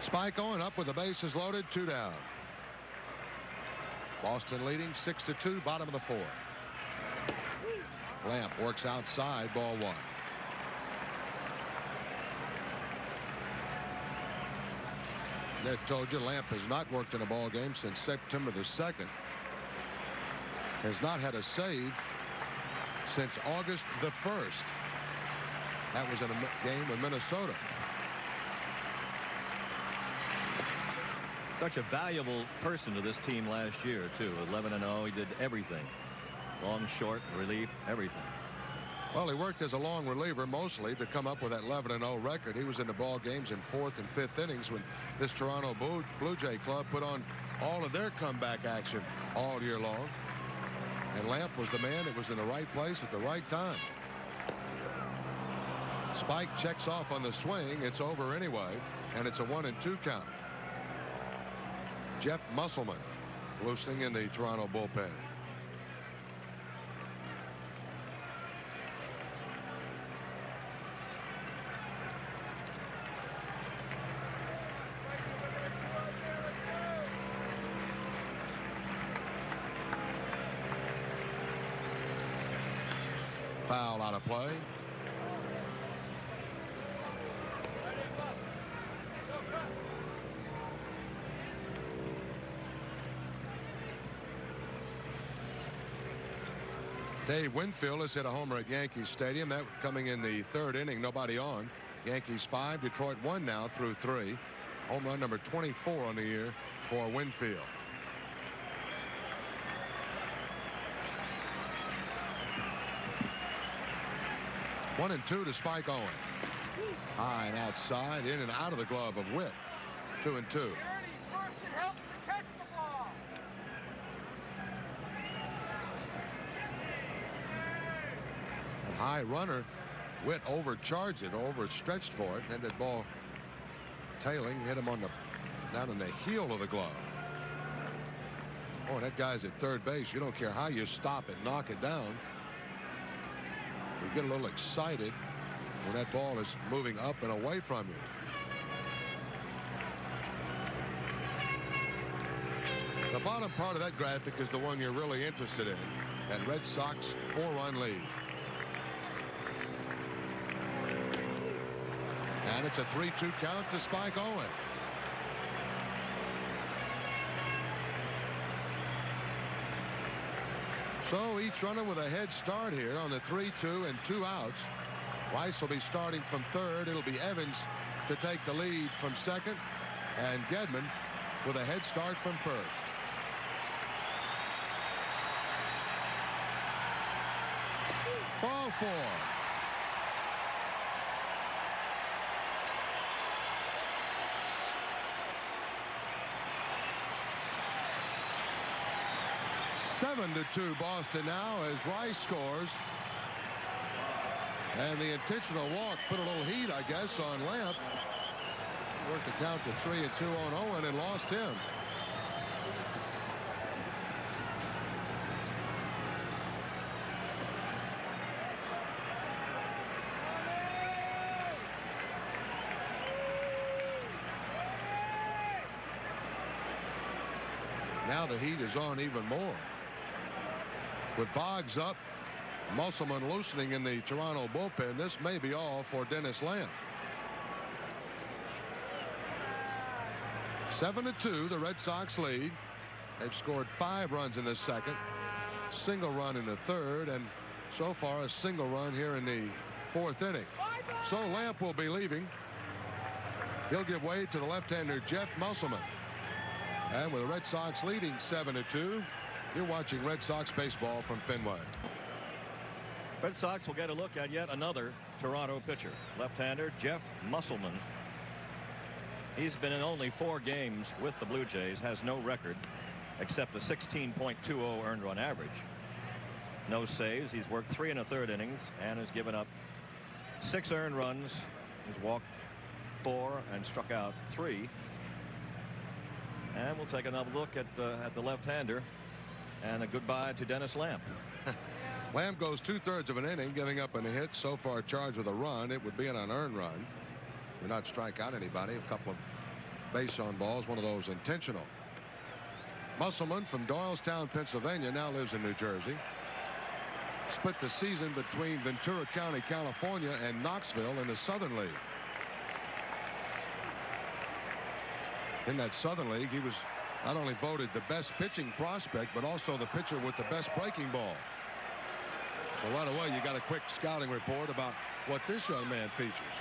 Spike Owen up with the bases loaded, 2 down. Boston leading 6-2, bottom of the 4th. Lamp works outside, ball 1. Ned told you Lamp has not worked in a ball game since September the 2nd. Has not had a save since August the 1st. That was in a game with Minnesota. Such a valuable person to this team last year, too. 11-0, he did everything. Long, short, relief, everything. Well, he worked as a long reliever mostly to come up with that 11-0 record. He was in the ball games in 4th and 5th innings when this Toronto Blue Jay club put on all of their comeback action all year long. And Lamp was the man that was in the right place at the right time. Spike checks off on the swing. It's over anyway, and it's a 1-2 count. Jeff Musselman loosening in the Toronto bullpen. Foul out of play. Dave Winfield has hit a homer at Yankee Stadium. That coming in the 3rd inning. Nobody on. Yankees 5, Detroit 1 now through 3. Home run number 24 on the year for Winfield. One and 2 to Spike Owen. High and outside, in and out of the glove of Whit. 2-2. High runner. Whit overcharged it, overstretched for it, and that ball tailing hit him on the down in the heel of the glove. Oh, that guy's at third base. You don't care how you stop it, knock it down. You get a little excited when that ball is moving up and away from you. The bottom part of that graphic is the one you're really interested in. That Red Sox 4-run lead. And it's a 3-2 count to Spike Owen. So each runner with a head start here on the 3-2 and 2 outs. Rice will be starting from third. It'll be Evans to take the lead from second, and Gedman with a head start from first. Ball 4. 7-2 Boston now as Rice scores. And the intentional walk put a little heat, I guess, on Lamp. Worked the count to 3-2 on Owen and lost him. Now the heat is on even more. With Boggs up, Musselman loosening in the Toronto bullpen, this may be all for Dennis Lamp. 7-2, the Red Sox lead. They've scored 5 runs in the second, single run in the third, and so far a single run here in the 4th inning. So Lamp will be leaving. He'll give way to the left-hander Jeff Musselman. And with the Red Sox leading 7-2, you're watching Red Sox baseball from Fenway. Red Sox will get a look at yet another Toronto pitcher, left-hander Jeff Musselman. He's been in only 4 games with the Blue Jays, has no record except a 16.20 earned run average. No saves. He's worked 3 1/3 innings and has given up 6 earned runs. He's walked 4 and struck out 3. And we'll take another look at the left-hander and a goodbye to Dennis Lamp. Lamp goes 2/3 of an inning, giving up a hit, so far charged with a run. It would be an unearned run. Did not strike out anybody. A couple of base on balls, one of those intentional. Musselman from Doylestown, Pennsylvania, now lives in New Jersey. Split the season between Ventura County, California, and Knoxville in the Southern League. In that Southern League, he was not only voted the best pitching prospect, but also the pitcher with the best breaking ball. So right away, you got a quick scouting report about what this young man features.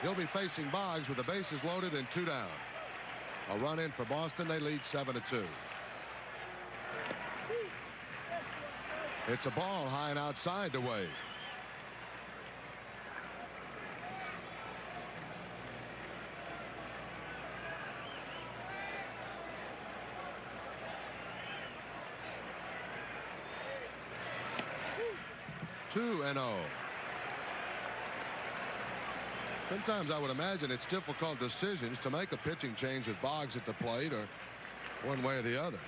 He'll be facing Boggs with the bases loaded and 2 down. A run in for Boston. They lead 7-2. It's a ball high and outside to Wade. Two and 0. Sometimes I would imagine it's difficult decisions to make a pitching change with Boggs at the plate, or one way or the other.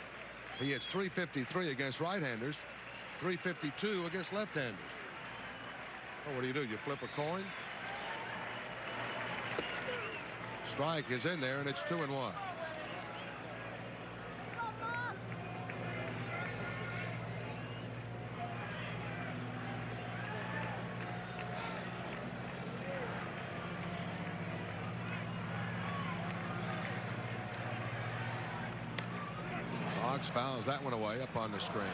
He hits .353 against right-handers, .352 against left-handers. Oh, what do? You flip a coin? Strike is in there, and it's 2-1. Boggs fouls that one away up on the screen.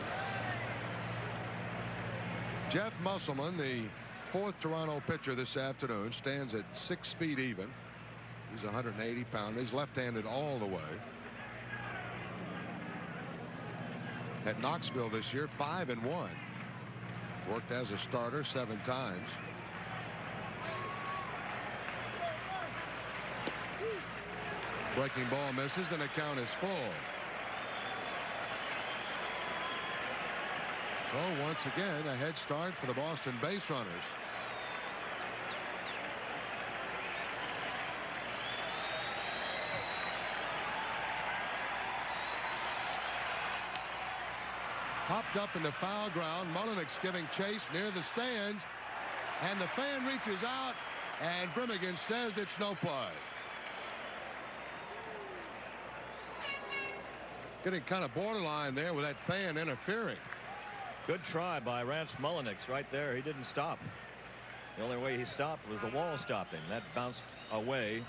Jeff Musselman, the 4th Toronto pitcher this afternoon, stands at 6 feet even. He's 180 pounder. He's left-handed all the way. At Knoxville this year, 5-1. Worked as a starter 7 times. Breaking ball misses, and the count is full. So once again, a head start for the Boston base runners. Popped up into foul ground. Mullenix giving chase near the stands, and the fan reaches out, and Brimmigan says it's no play. Getting kind of borderline there with that fan interfering. Good try by Rance Mullenix right there. He didn't stop. The only way he stopped was the wall stopped him. That bounced away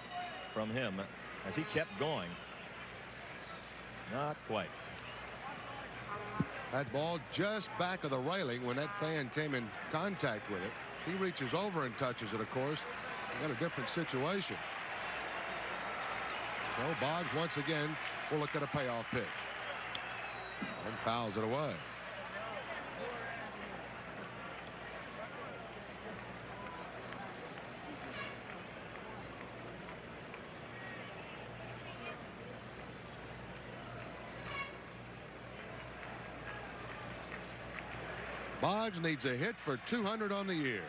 from him as he kept going. Not quite. That ball just back of the railing when that fan came in contact with it. He reaches over and touches it, of course. You got a different situation. So Boggs once again will look at a payoff pitch and fouls it away. Boggs needs a hit for 200 on the year.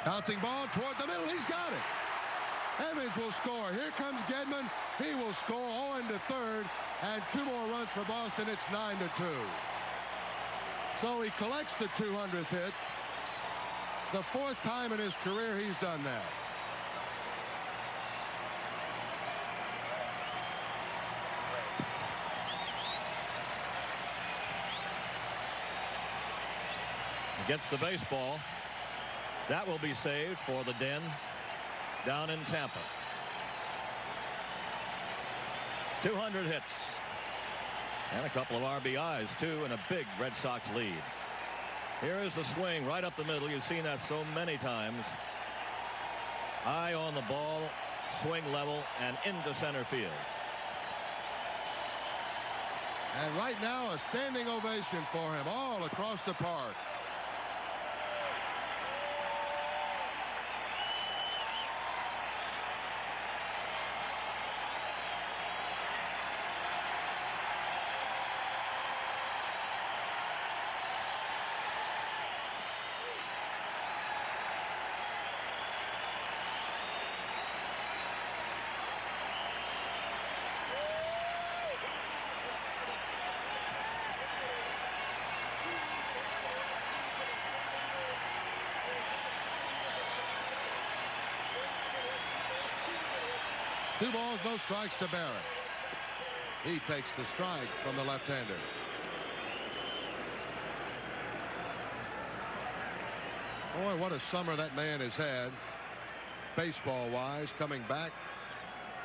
Bouncing ball toward the middle. He's got it. Evans will score. Here comes Gedman. He will score. 0 to third. And 2 more runs for Boston. It's 9-2. So he collects the 200th hit. The 4th time in his career he's done that. He gets the baseball. That will be saved for the Den down in Tampa. 200 hits. And a couple of RBIs, too, and a big Red Sox lead. Here is the swing right up the middle. You've seen that so many times. Eye on the ball, swing level, and into center field. And right now, a standing ovation for him all across the park. Two balls, no strikes to Barrett. He takes the strike from the left-hander. Boy, what a summer that man has had, baseball-wise, coming back,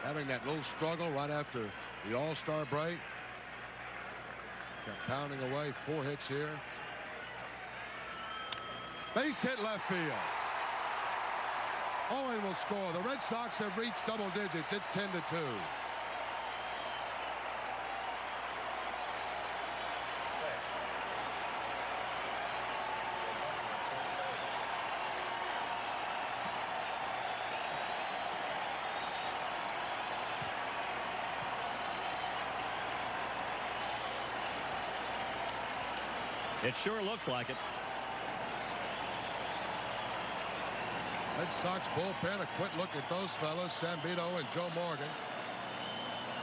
having that little struggle right after the All-Star break. Kept pounding away, 4 hits here. Base hit left field. Owen will score. The Red Sox have reached double digits. It's 10-2. It sure looks like it. Red Sox bullpen, a quick look at those fellas, Sambito and Joe Morgan.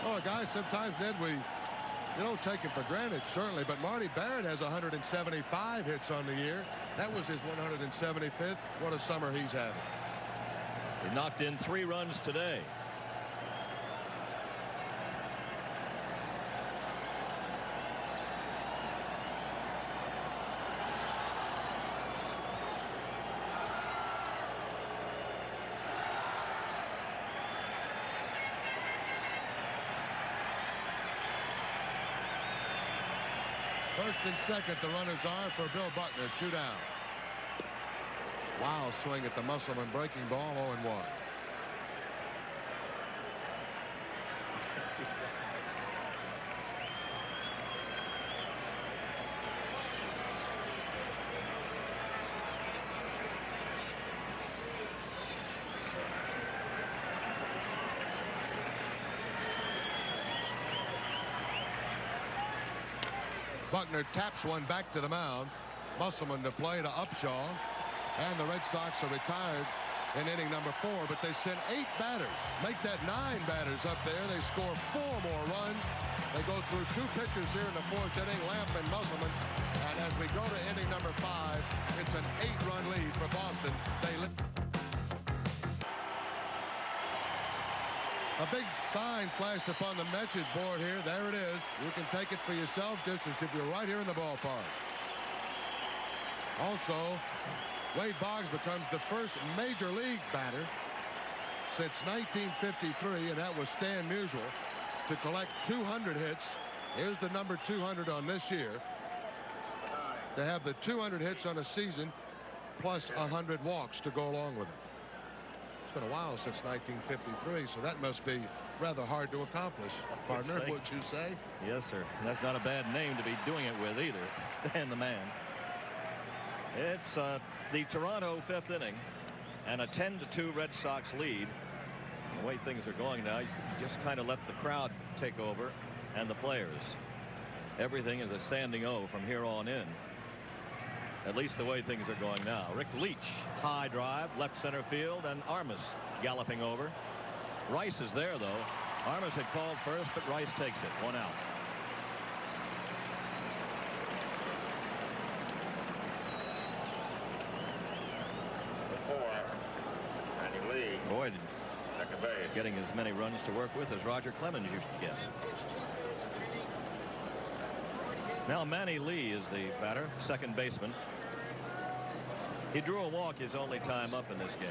Oh, guys, sometimes, Ed, you don't take it for granted, certainly, but Marty Barrett has 175 hits on the year. That was his 175th. What a summer he's having. He knocked in 3 runs today. First and second, the runners are for Bill Buckner, 2 down. Wild swing at the Musselman breaking ball, 0-1. Buckner taps one back to the mound. Musselman to play to Upshaw. And the Red Sox are retired in inning number 4, but they sent 8 batters. Make that 9 batters up there. They score 4 more runs. They go through 2 pitchers here in the 4th inning, Lamp and Musselman. And as we go to inning number 5, it's an 8-run lead for Boston. A big sign flashed upon the message board here. There it is. You can take it for yourself just as if you're right here in the ballpark. Also, Wade Boggs becomes the first major league batter since 1953, and that was Stan Musial, to collect 200 hits. Here's the number 200 on this year. To have the 200 hits on a season plus 100 walks to go along with it. It's been a while since 1953, so that must be rather hard to accomplish, partner, would you say? Yes, sir. That's not a bad name to be doing it with either. Stan the Man. It's the Toronto 5th inning and a 10-2 Red Sox lead. The way things are going now, you just kind of let the crowd take over and the players. Everything is a standing O from here on in. At least the way things are going now. Rick Leach, high drive, left center field, and Armas galloping over. Rice is there, though. Armas had called first, but Rice takes it. 1 out. Boyd getting as many runs to work with as Roger Clemens used to get. Now Manny Lee is the batter, second baseman. He drew a walk his only time up in this game.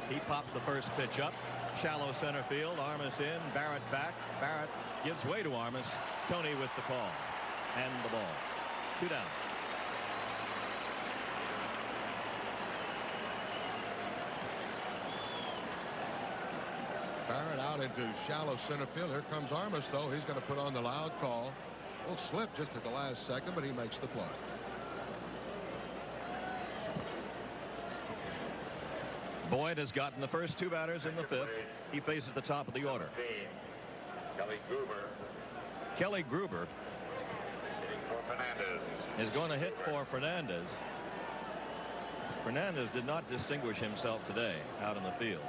He pops the first pitch up. Shallow center field. Armas in. Barrett back. Barrett gives way to Armas. Tony with the call and the ball. 2 down. Barrett out into shallow center field. Here comes Armas, though. He's going to put on the loud call. A little slip just at the last second, but he makes the play. Boyd has gotten the first 2 batters in the 5th. He faces the top of the order. Kelly Gruber is going to hit for Fernandez. Fernandez did not distinguish himself today out in the field.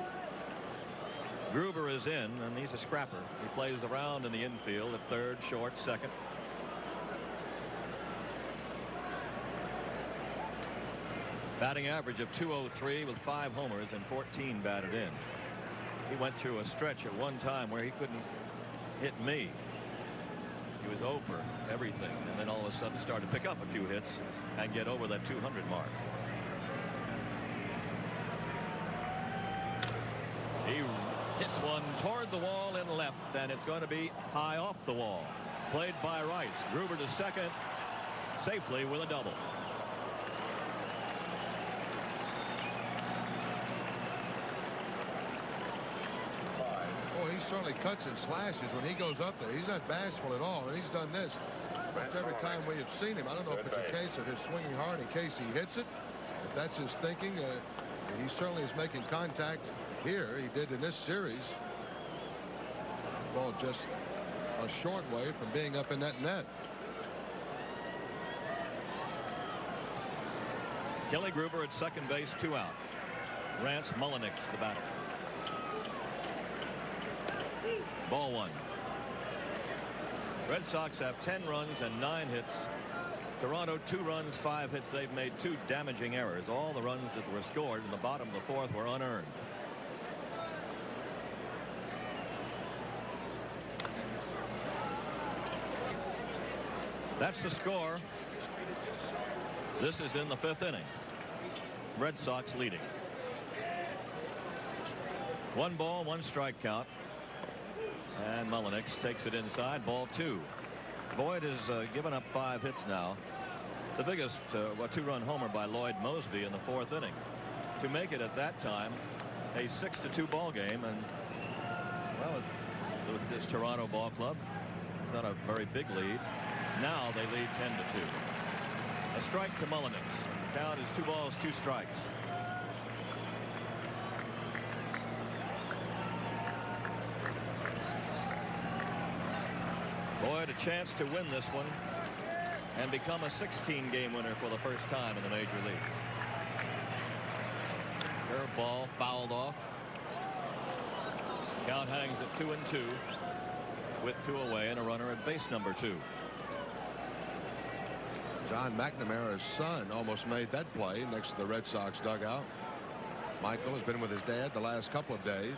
Gruber is in, and he's a scrapper. He plays around in the infield at third, short, second. Batting average of .203 with 5 homers and 14 batted in. He went through a stretch at one time where he couldn't hit me. He was over everything, and then all of a sudden started to pick up a few hits and get over that 200 mark. He hits one toward the wall in left, and it's going to be high off the wall. Played by Rice. Gruber to second safely with a double. Boy, he certainly cuts and slashes when he goes up there. He's not bashful at all, and he's done this almost every time we have seen him. I don't know if it's a case of his swinging hard in case he hits it. If that's his thinking, he certainly is making contact here. He did in this series. Ball just a short way from being up in that net. Kelly Gruber at second base, 2 out. Rance Mullenix the batter. Ball 1. Red Sox have 10 runs and 9 hits. Toronto 2 runs, 5 hits. They've made 2 damaging errors. All the runs that were scored in the bottom of the 4th were unearned. That's the score. This is in the 5th inning. Red Sox leading. 1 ball, 1 strike count. And Mullenix takes it inside. Ball 2. Boyd has given up 5 hits now. The biggest 2-run homer by Lloyd Mosby in the 4th inning to make it at that time a 6-2 ball game. And well, with this Toronto ball club, it's not a very big lead. Now they lead 10-2. A strike to Mullenix. The count is 2 balls, 2 strikes. Boyd a chance to win this one and become a 16-game winner for the first time in the major leagues. Curveball fouled off. Count hangs at 2-2 with 2 away and a runner at base number 2. John McNamara's son almost made that play next to the Red Sox dugout. Michael has been with his dad the last couple of days.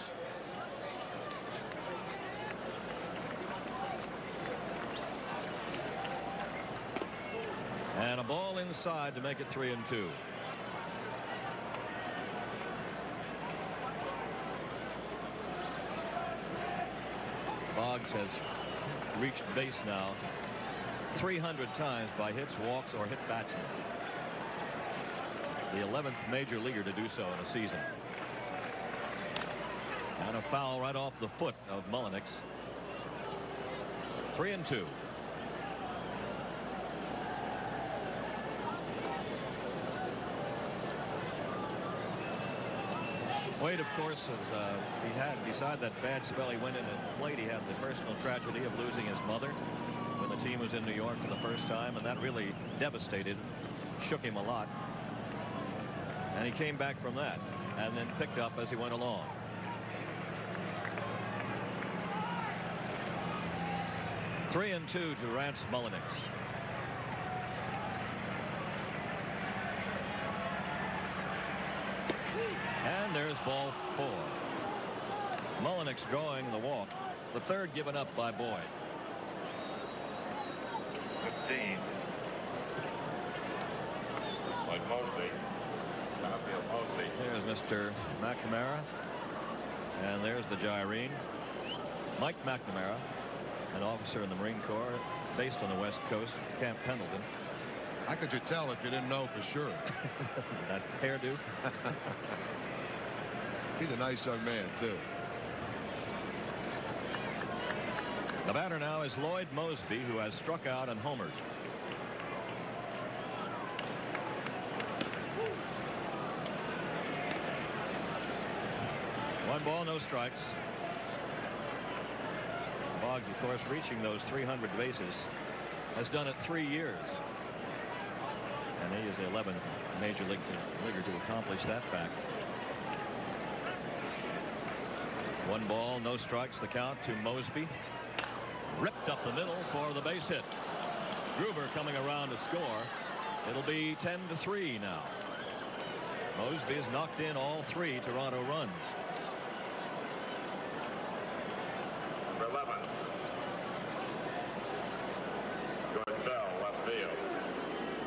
And a ball inside to make it 3-2. Boggs has reached base now 300 times by hits, walks, or hit batsmen. The 11th major leaguer to do so in a season. And a foul right off the foot of Mullenix. 3-2. Wade, of course, he had, beside that bad spell he went in at the plate, he had the personal tragedy of losing his mother when the team was in New York for the first time, and that really devastated, shook him a lot. And he came back from that and then picked up as he went along. Three and two to Rance Mulliniks. And there's ball 4. Mulliniks drawing the walk. The third given up by Boyd. 15. Like Mosby. Outfield Mosby. There's Mr. McNamara. And there's the Gyrene. Mike McNamara, an officer in the Marine Corps based on the West Coast, Camp Pendleton. How could you tell if you didn't know for sure? That hairdo. He's a nice young man, too. The batter now is Lloyd Mosby, who has struck out and homered. One ball, no strikes. Boggs, of course, reaching those 300 bases, has done it 3 years. And he is the 11th major leaguer to accomplish that fact. One ball, no strikes, the count to Mosby. Ripped up the middle for the base hit. Gruber coming around to score. It'll be 10-3 now. Mosby has knocked in all 3 Toronto runs. Number 11. George Bell, left field.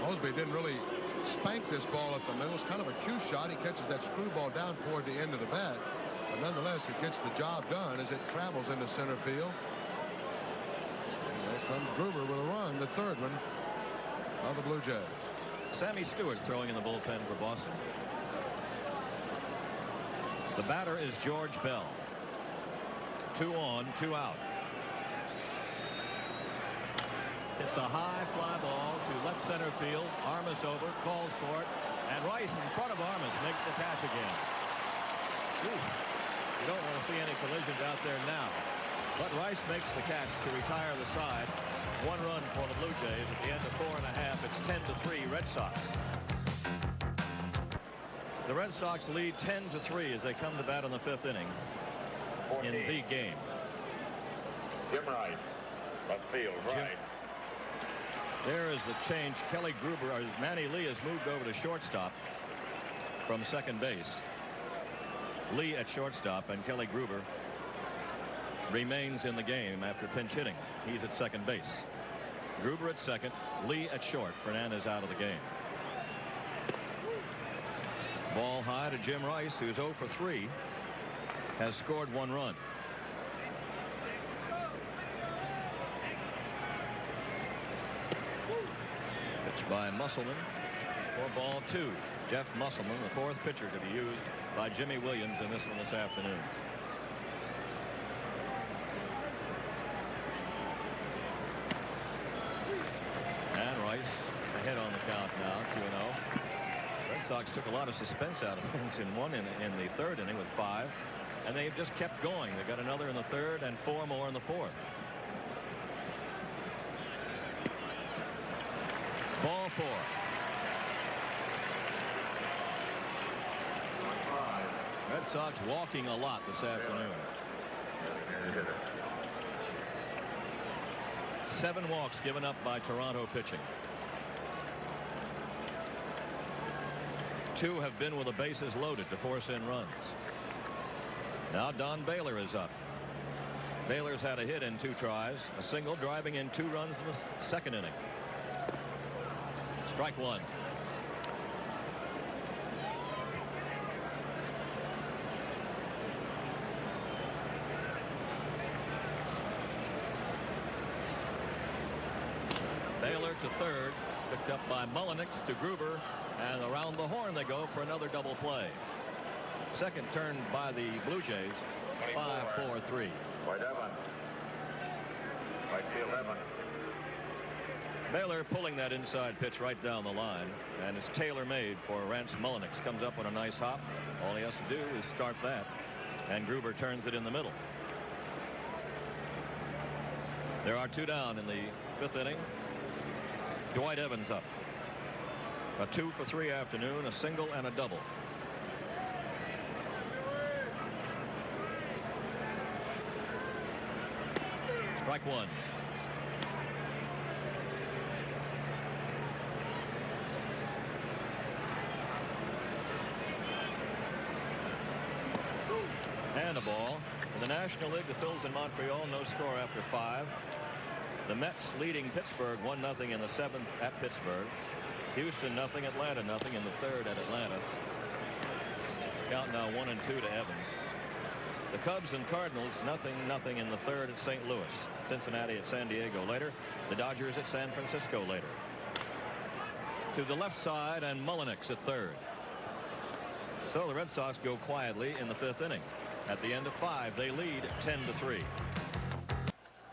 Mosby didn't really spank this ball up the middle. It's kind of a cue shot. He catches that screwball down toward the end of the bat. But nonetheless, it gets the job done as it travels into center field. And there comes Gruber with a run, the third one of the Blue Jays. Sammy Stewart throwing in the bullpen for Boston. The batter is George Bell. 2 on, 2 out. It's a high fly ball to left center field. Armas over, calls for it, and Rice in front of Armas makes the catch again. Ooh. You don't want to see any collisions out there now. But Rice makes the catch to retire the side. 1 run for the Blue Jays at the end of 4½. It's 10-3 Red Sox. The Red Sox lead 10-3 as they come to bat in the 5th inning 14. in the game. Jim Rice, left field, right. There is the change. Kelly Gruber, or Manny Lee, has moved over to shortstop from second base. Lee at shortstop, and Kelly Gruber remains in the game after pinch hitting. He's at second base. Gruber at second, Lee at short. Fernandez out of the game. Ball high to Jim Rice, who's 0 for 3, has scored 1 run. Pitch by Musselman for ball 2. Jeff Musselman, the 4th pitcher to be used by Jimmy Williams in this one this afternoon. And Rice ahead on the count now, 2-0. Red Sox took a lot of suspense out of things in the 3rd inning with 5, and they've just kept going. They got another in the 3rd and 4 more in the 4th. Ball 4. Red Sox walking a lot this afternoon. 7 walks given up by Toronto pitching. 2 have been with the bases loaded to force in runs. Now Don Baylor is up. Baylor's had a hit in 2 tries, a single, driving in 2 runs in the 2nd inning. Strike 1. Baylor to 3rd, picked up by Mulliniks to Gruber, and around the horn they go for another double play. Second turned by the Blue Jays. 5-4-3. White Evans. Right field Evans. Baylor pulling that inside pitch right down the line, and it's tailor-made for Rance Mulliniks. Comes up on a nice hop All he has to do is start that, and Gruber turns it in the middle. There are 2 down in the 5th inning. Dwight Evans up. A 2 for 3 afternoon, a single and a double. Strike 1. And a ball. In the National League, the Phils in Montreal, no score after 5. The Mets leading Pittsburgh 1-0 in the 7th at Pittsburgh. Houston nothing, Atlanta nothing in the 3rd at Atlanta. Count now 1-2 to Evans. The Cubs and Cardinals nothing in the 3rd at St. Louis. Cincinnati at San Diego later. The Dodgers at San Francisco later. To the left side, and Mullenix at 3rd. So the Red Sox go quietly in the 5th inning. At the end of 5, they lead 10-3.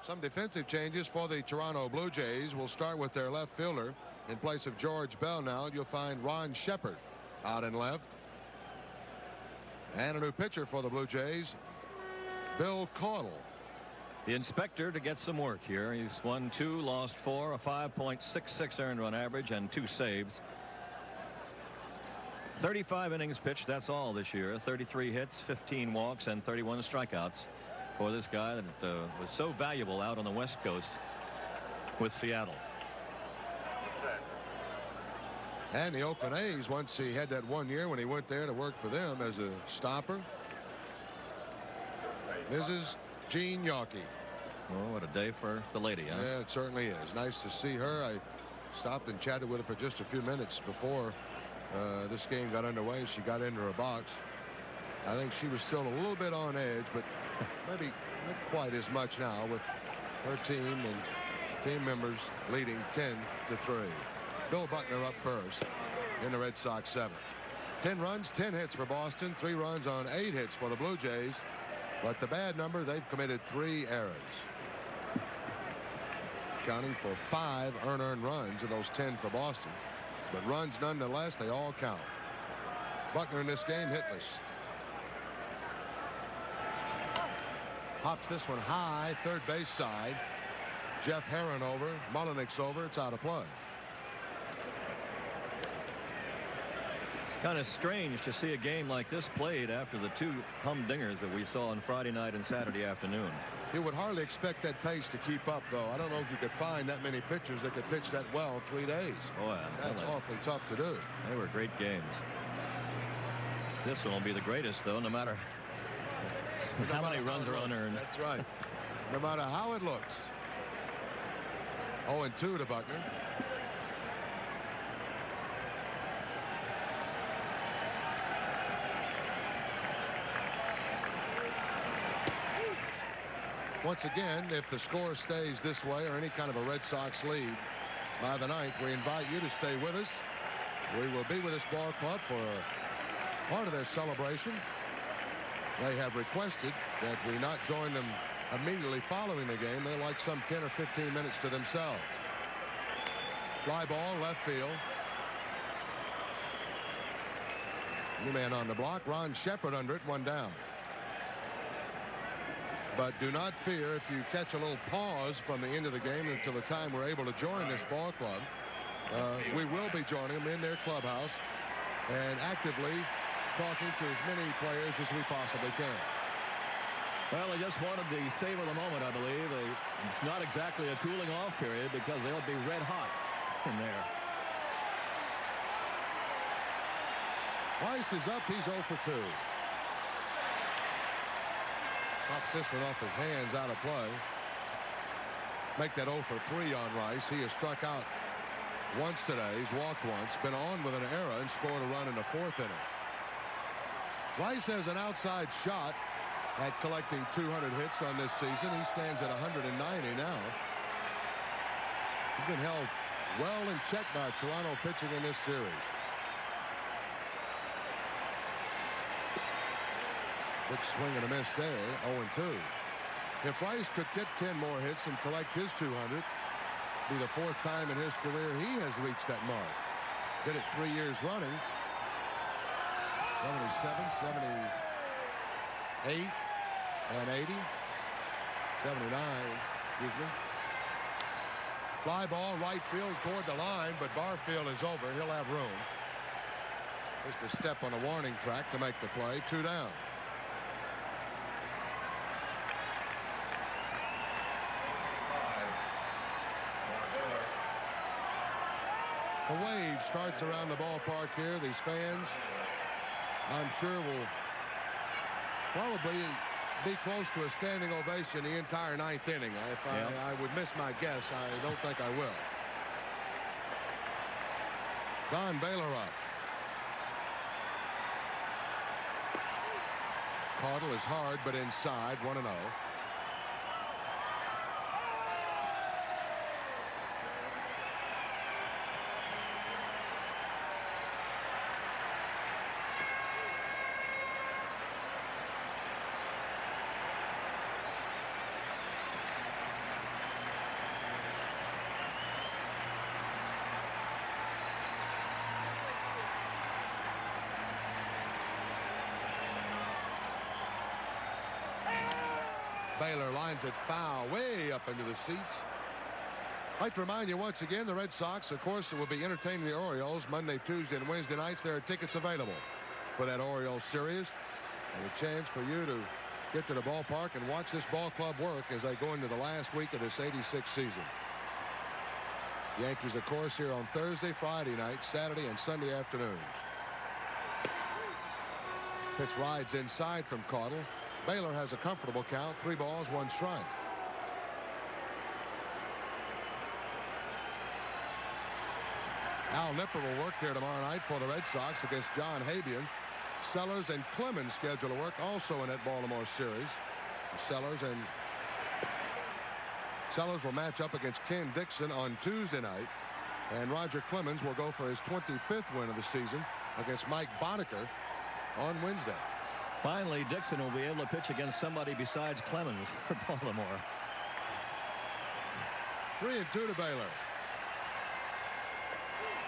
Some defensive changes for the Toronto Blue Jays. We'll start with their left fielder. In place of George Bell now, you'll find Ron Shepard out in left. And a new pitcher for the Blue Jays, Bill Caudle. The inspector to get some work here. He's won 2, lost 4, a 5.66 earned run average, and 2 saves. 35 innings pitched, that's all this year. 33 hits, 15 walks, and 31 strikeouts for this guy that was so valuable out on the West Coast with Seattle. And the Oakland A's, once he had that 1 year when he went there to work for them as a stopper. Mrs. Jean Yawkey. Oh, what a day for the lady, huh? Yeah, it certainly is. Nice to see her. I stopped and chatted with her for just a few minutes before this game got underway. She got into her box. I think she was still a little bit on edge, but maybe not quite as much now with her team and team members leading 10-3. Bill Buckner up first in the Red Sox 7th. 10 runs, 10 hits for Boston, 3 runs on 8 hits for the Blue Jays. But the bad number, they've committed 3 errors. Counting for 5 earned runs of those 10 for Boston. But runs nonetheless, they all count. Buckner in this game hitless. Hops this one high, third base side. Jeff Herron over, Mullenix over, it's out of play. It's kind of strange to see a game like this played after the 2 humdingers that we saw on Friday night and Saturday afternoon. You would hardly expect that pace to keep up, though. I don't know if you could find that many pitchers that could pitch that well 3 days. Boy, that's awfully tough to do. They were great games. This one will be the greatest, though, no matter how many runs are unearned. That's right. No matter how it looks. 0-2 to Buckner. Once again, if the score stays this way or any kind of a Red Sox lead by the 9th, we invite you to stay with us. We will be with this ball club for part of their celebration. They have requested that we not join them immediately following the game. They like some 10 or 15 minutes to themselves. Fly ball left field. New man on the block, Ron Shepard under it, 1 down. But do not fear if you catch a little pause from the end of the game until the time we're able to join this ball club. We will be joining them in their clubhouse and actively talking to as many players as we possibly can. Well, they just wanted the save of the moment, I believe. It's not exactly a cooling off period because they'll be red hot in there. Rice is up. He's 0 for 2. Pops this one off his hands, out of play. Make that 0 for 3 on Rice. He has struck out once today. He's walked once, been on with an error, and scored a run in the 4th inning. Rice has an outside shot at collecting 200 hits on this season. He stands at 190 now. He's been held well in check by Toronto pitching in this series. Big swing and a miss there, 0-2. If Rice could get 10 more hits and collect his 200, be the 4th time in his career he has reached that mark. Did it 3 years running. 77, 78, and 80. 79, excuse me. Fly ball right field toward the line, but Barfield is over. He'll have room. Just a step on a warning track to make the play. 2 down. The wave starts around the ballpark here. These fans, I'm sure, will probably be close to a standing ovation the entire 9th inning. If I would miss my guess, I don't think I will. Don Baylor up. Caudle is hard, but inside. 1-0. Baylor lines it foul way up into the seats. I'd like to remind you once again, the Red Sox, of course, will be entertaining the Orioles Monday, Tuesday, and Wednesday nights. There are tickets available for that Orioles series, and a chance for you to get to the ballpark and watch this ball club work as they go into the last week of this '86 season. Yankees, of course, here on Thursday, Friday night, Saturday, and Sunday afternoons. Pitch rides inside from Caudle. Baylor has a comfortable count, 3 balls, 1 strike. Al Nipper will work here tomorrow night for the Red Sox against John Habian. Sellers and Clemens schedule to work also in that Baltimore series. Sellers will match up against Ken Dixon on Tuesday night, and Roger Clemens will go for his 25th win of the season against Mike Boddicker on Wednesday. Finally, Dixon will be able to pitch against somebody besides Clemens for Baltimore. 3-2 to Baylor.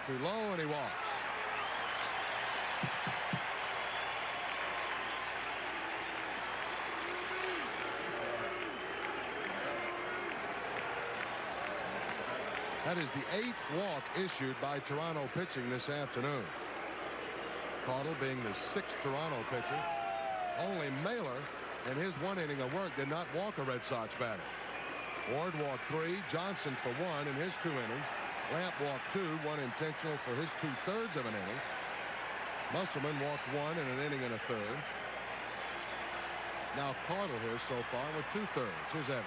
Too low, and he walks. That is the 8th walk issued by Toronto pitching this afternoon. Caudle being the 6th Toronto pitcher. Only Mailer in his 1 inning of work did not walk a Red Sox batter. Ward walked 3, Johnson for 1 in his 2 innings. Lamp walked 2, 1 intentional for his 2/3 of an inning. Musselman walked 1 in an inning and a 1/3. Now Caudle here so far with 2/3. Here's Evans.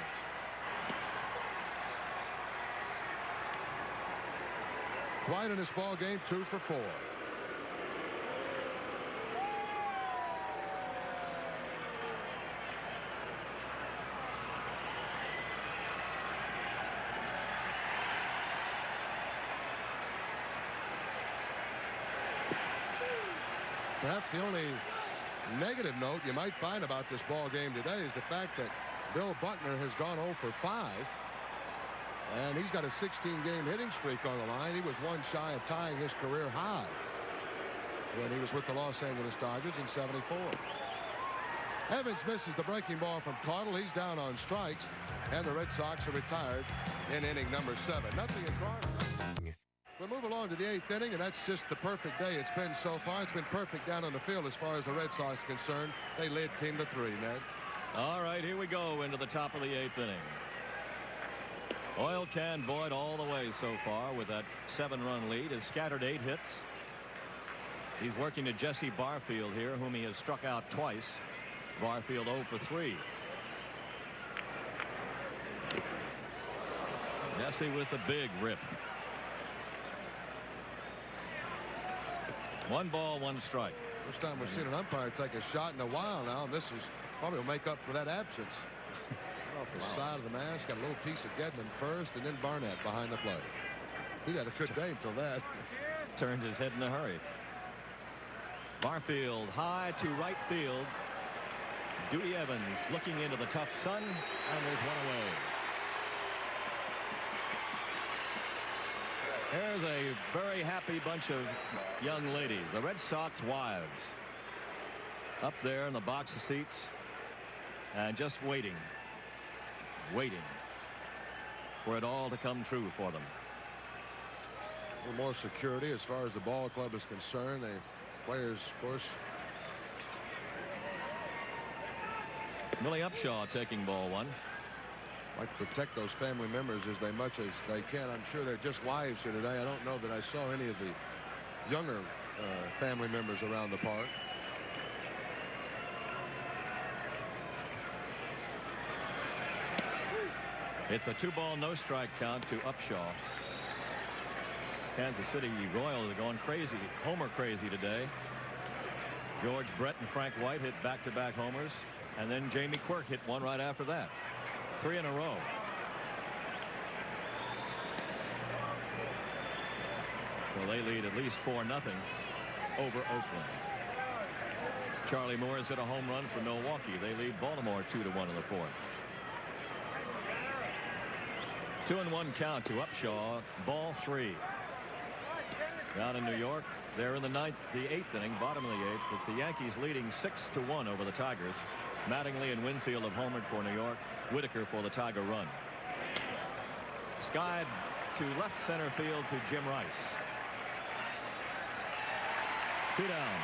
Quiet in this ball game, 2 for 4. Perhaps the only negative note you might find about this ball game today is the fact that Bill Buckner has gone 0 for 5. And he's got a 16-game hitting streak on the line. He was 1 shy of tying his career high when he was with the Los Angeles Dodgers in '74. Evans misses the breaking ball from Caudle. He's down on strikes, and the Red Sox are retired in inning number 7. Nothing in Toronto. We'll move along to the 8th inning, and that's just the perfect day it's been so far. It's been perfect down on the field as far as the Red Sox are concerned. They lead 10-3, Ned. All right, here we go into the top of the 8th inning. Oil can Boyd all the way so far with that 7-run lead. Has scattered 8 hits. He's working to Jesse Barfield here, whom he has struck out twice. Barfield 0 for 3. Jesse with a big rip. 1 ball, 1 strike. First time we've seen an umpire take a shot in a while now, and this is probably will make up for that absence. Off the side of the mask, got a little piece of Gedman first, and then Barnett behind the plate. He had a good day until that. Turned his head in a hurry. Barfield high to right field. Dewey Evans looking into the tough sun, and there's 1 away. There's a very happy bunch of young ladies, the Red Sox wives. up there in the box of seats and just waiting for it all to come true for them. A little more security as far as the ball club is concerned. The players, of course. Willie Upshaw taking ball one. Like to protect those family members as much as they can. I'm sure they're just wives here today. I don't know that I saw any of the younger family members around the park. It's a 2-ball no strike count to Upshaw. Kansas City Royals are going crazy, homer crazy today. George Brett and Frank White hit back-to-back homers, and then Jamie Quirk hit one right after that. 3 in a row. So they lead at least 4-0 over Oakland. Charlie Moore's hit a home run for Milwaukee. They lead Baltimore 2-1 in the fourth. 2-1 count to Upshaw. Ball 3. Down in New York, they're in the 8th inning, bottom of the 8th, with the Yankees leading 6-1 over the Tigers. Mattingly and Winfield have homered for New York. Whitaker for the Tiger run. Skied to left center field to Jim Rice. 2 down.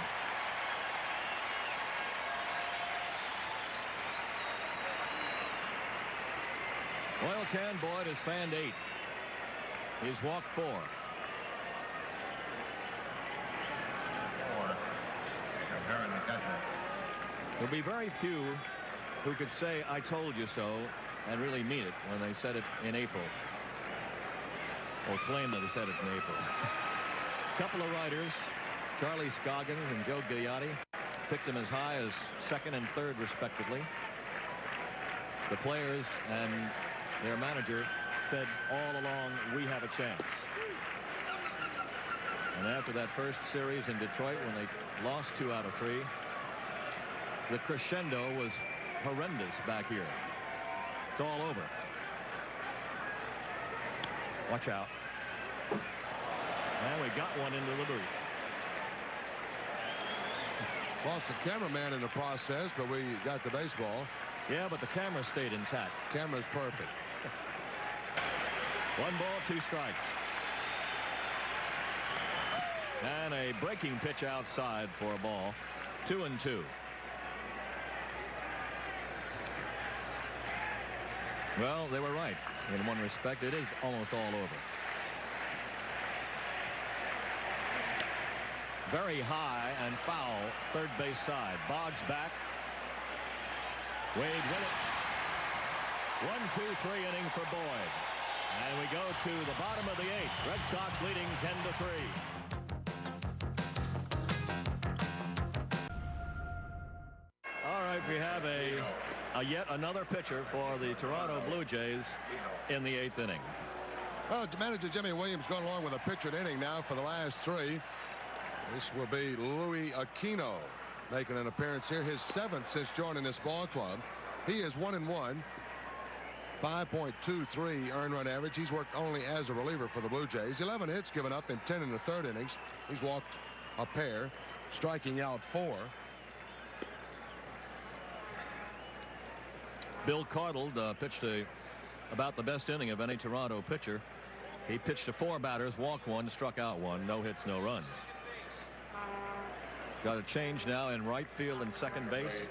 Oil Can Boyd has fanned 8. He's walked 4. There'll be very few who could say "I told you so" and really mean it when they said it in April, or claim that they said it in April. A couple of writers, Charlie Scoggins and Joe Gigliotti, picked him as high as 2nd and 3rd respectively. The players and their manager said all along, we have a chance. And after that first series in Detroit, when they lost 2 out of 3, the crescendo was horrendous back here. It's all over. Watch out. And we got one into the booth. Lost the cameraman in the process, but we got the baseball. Yeah, but the camera stayed intact. Camera's perfect. 1 ball, 2 strikes. And a breaking pitch outside for a ball. 2-2. Well, they were right in one respect. It is almost all over. Very high and foul, third base side. Boggs back. Wade with it. 1-2-3 inning for Boyd. And we go to the bottom of the 8th. Red Sox leading 10-3. All right, we have yet another pitcher for the Toronto Blue Jays in the 8th inning. Well, manager Jimmy Williams going along with a pitcher inning now for the last 3. This will be Louis Aquino making an appearance here, his 7th since joining this ball club. He is 1-1, 5.23 earned run average. He's worked only as a reliever for the Blue Jays. 11 hits given up in 10 1/3 innings. He's walked a pair, striking out 4. Bill Cardle pitched about the best inning of any Toronto pitcher. He pitched to 4 batters, walked 1, struck out 1, no hits, no runs. Got a change now in right field and second base.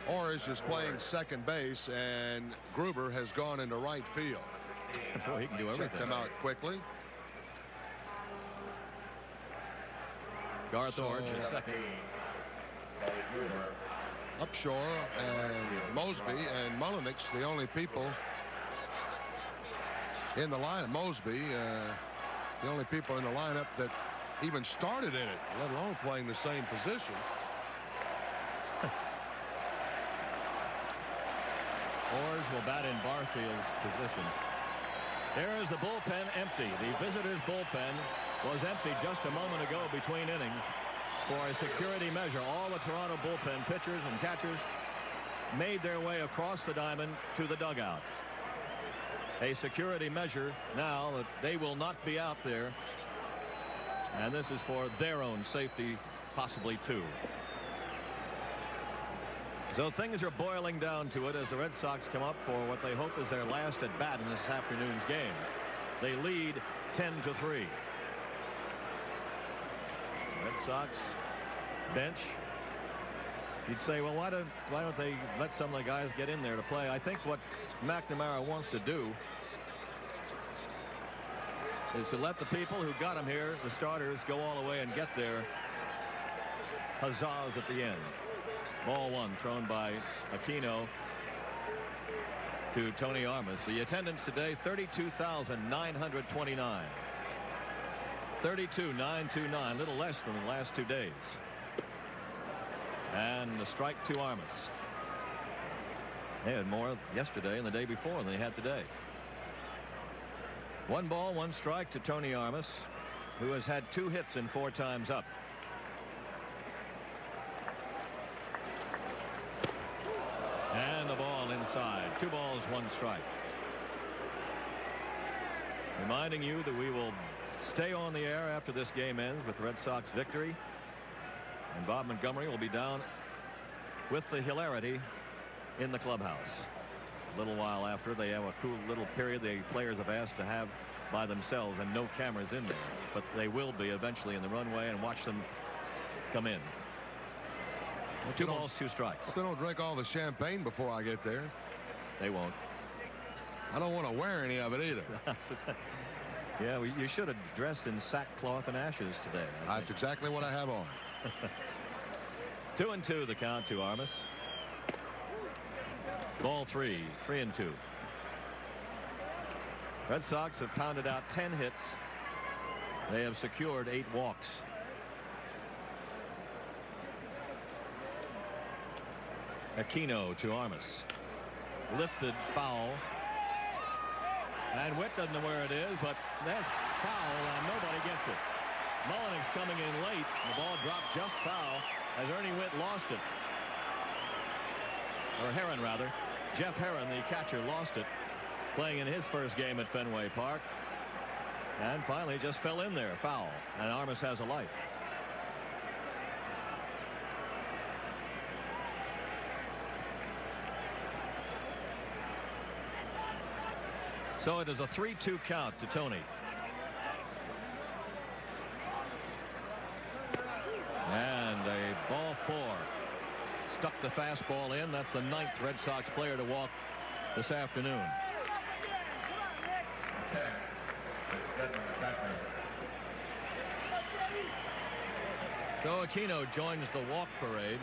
Orris is playing second base, and Gruber has gone into right field. Boy, he can do everything. Checked him out quickly. Garth Orange is second. Upshaw and Mosby and Mullenix, the only people in the line. Mosby, the only people in the lineup that even started in it, let alone playing the same position. Orrs will bat in Barfield's position. There is the bullpen empty. The visitors' bullpen was empty just a moment ago between innings for a security measure. All the Toronto bullpen pitchers and catchers made their way across the diamond to the dugout. A security measure now that they will not be out there, and this is for their own safety, possibly too. So things are boiling down to it as the Red Sox come up for what they hope is their last at bat in this afternoon's game. They lead 10-3. Red Sox bench. You'd say, well, why don't they let some of the guys get in there to play? I think what McNamara wants to do is to let the people who got him here, the starters, go all the way and get their huzzahs at the end. Ball one thrown by Aquino to Tony Armas. The attendance today, 32,929. 32,929, a little less than the last 2 days. And the strike to Armas. They had more yesterday and the day before than they had today. 1 ball, 1 strike to Tony Armas, who has had 2 hits in 4 times up. And the ball inside. 2 balls, 1 strike. Reminding you that we will stay on the air after this game ends with the Red Sox victory. And Bob Montgomery will be down with the hilarity in the clubhouse. A little while after, they have a cool little period the players have asked to have by themselves and no cameras in there. But they will be eventually in the runway and watch them come in. 2 balls, 2 strikes. They don't drink all the champagne before I get there. They won't. I don't want to wear any of it either. Yeah, you should have dressed in sackcloth and ashes today. That's exactly what I have on. 2-2 the count to Armas. Ball 3, 3-2. Red Sox have pounded out 10 hits. They have secured 8 walks. Aquino to Armas. Lifted foul. And Witt doesn't know where it is, but that's foul and nobody gets it. Mullenix coming in late. The ball dropped just foul as Ernie Witt lost it. Or Heron, rather. Jeff Heron, the catcher, lost it playing in his first game at Fenway Park. And finally just fell in there. Foul. And Armas has a life. So it is a 3-2 count to Tony. And a ball 4. Stuck the fastball in. That's the 9th Red Sox player to walk this afternoon. So Aquino joins the walk parade.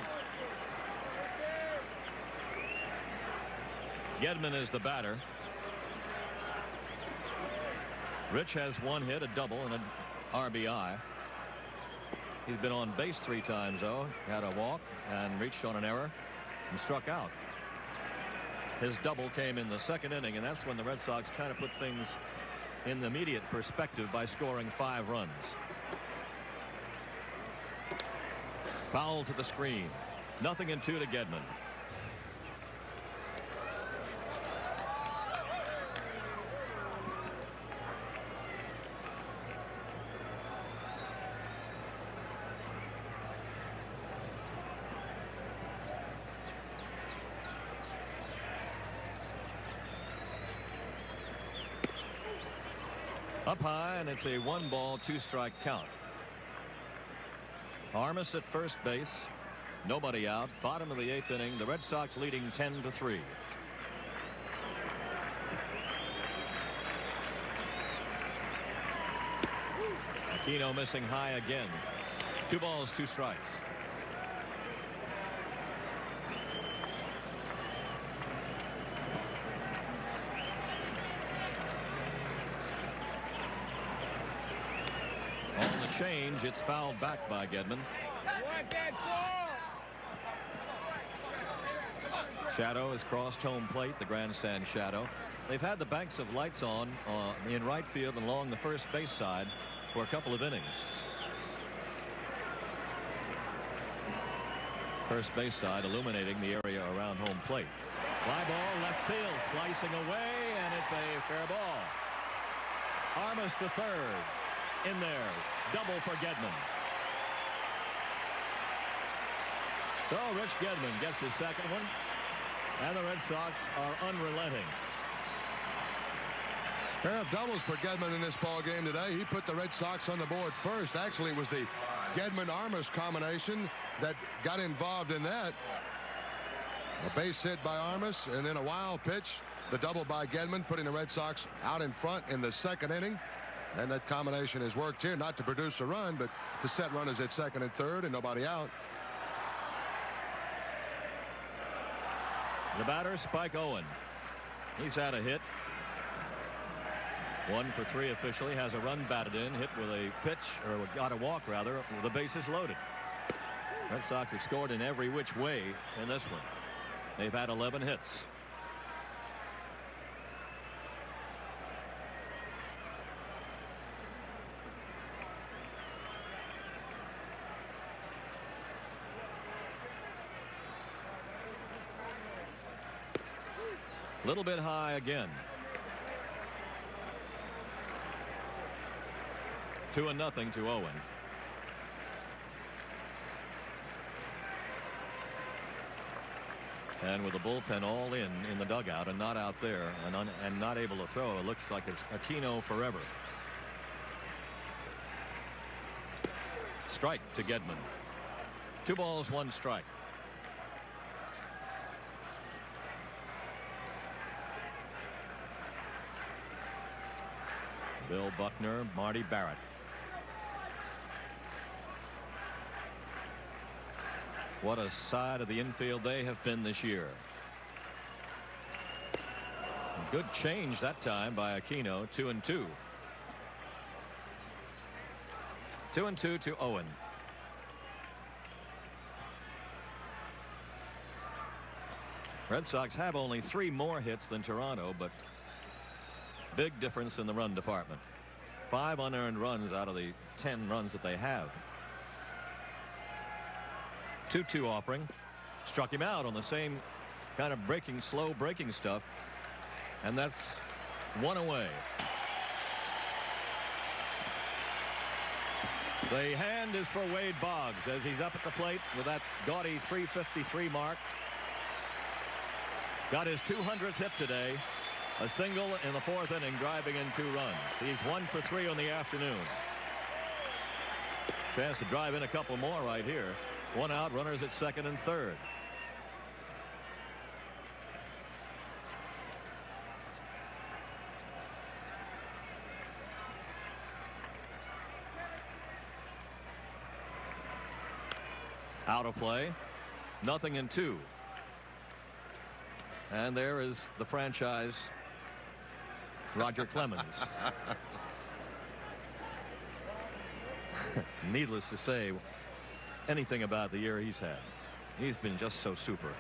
Gedman is the batter. Rich has 1 hit, a double, and an RBI. He's been on base 3 times, though. Had a walk and reached on an error and struck out. His double came in the 2nd inning, and that's when the Red Sox kind of put things in the immediate perspective by scoring 5 runs. Foul to the screen. 0-2 to Gedman. Up high, and it's a 1 ball, 2 strike count. Armas at first base. Nobody out. Bottom of the 8th inning. The Red Sox leading 10-3. Aquino missing high again. 2 balls, 2 strikes. Change. It's fouled back by Gedman. Shadow has crossed home plate, the grandstand shadow. They've had the banks of lights on in right field and along the first base side for a couple of innings. First base side illuminating the area around home plate. Fly ball left field, slicing away, and it's a fair ball. Armas to third. In there. Double for Gedman. So Rich Gedman gets his second one, and the Red Sox are unrelenting. Pair of doubles for Gedman in this ball game today. He put the Red Sox on the board first. Actually, it was the Gedman-Armas combination that got involved in that. A base hit by Armas, and then a wild pitch. The double by Gedman, putting the Red Sox out in front in the second inning. And that combination has worked here, not to produce a run, but to set runners at second and third and nobody out. The batter, Spike Owen. He's had a hit. 1 for 3 officially, has a run batted in, hit with a pitch, or got a walk rather, with the bases loaded. Red Sox have scored in every which way in this one. They've had 11 hits. Little bit high again. 2-0 to Owen. And with the bullpen all in the dugout and not out there and not able to throw, it looks like it's Aquino forever. Strike to Gedman. 2 balls, 1 strike. Bill Buckner, Marty Barrett. What a side of the infield they have been this year. Good change that time by Aquino. 2-2. 2-2 to Owen. Red Sox have only 3 more hits than Toronto, but big difference in the run department. 5 unearned runs out of the 10 runs that they have. 2-2 offering. Struck him out on the same kind of slow breaking stuff. And that's 1 away. The hand is for Wade Boggs as he's up at the plate with that gaudy .353 mark. Got his 200th hit today. A single in the 4th inning, driving in 2 runs. He's 1 for 3 on the afternoon. Chance to drive in a couple more right here. 1 out, runners at second and third. Out of play. 0-2. And there is the franchise Roger Clemens. Needless to say anything about the year he's had. He's been just so super.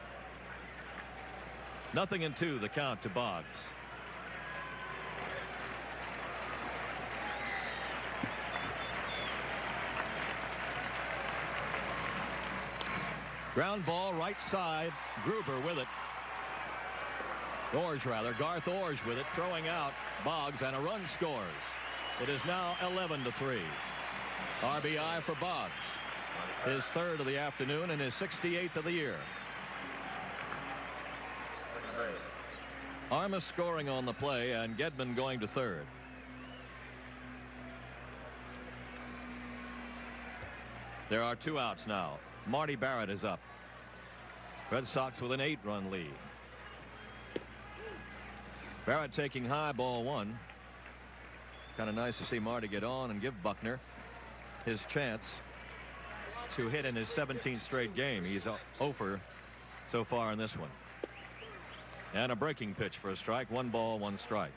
0-2 the count to Boggs. Ground ball right side. Gruber with it. Garth Orge with it, throwing out Boggs, and a run scores. It is now 11-3. RBI for Boggs. His 3rd of the afternoon and his 68th of the year. Armas scoring on the play and Gedman going to 3rd. There are 2 outs now. Marty Barrett is up. Red Sox with an 8-run lead. Barrett taking high, ball 1. Kind of nice to see Marty get on and give Buckner his chance to hit in his 17th straight game. He's 0 for so far in this one. And a breaking pitch for a strike. 1 ball, 1 strike.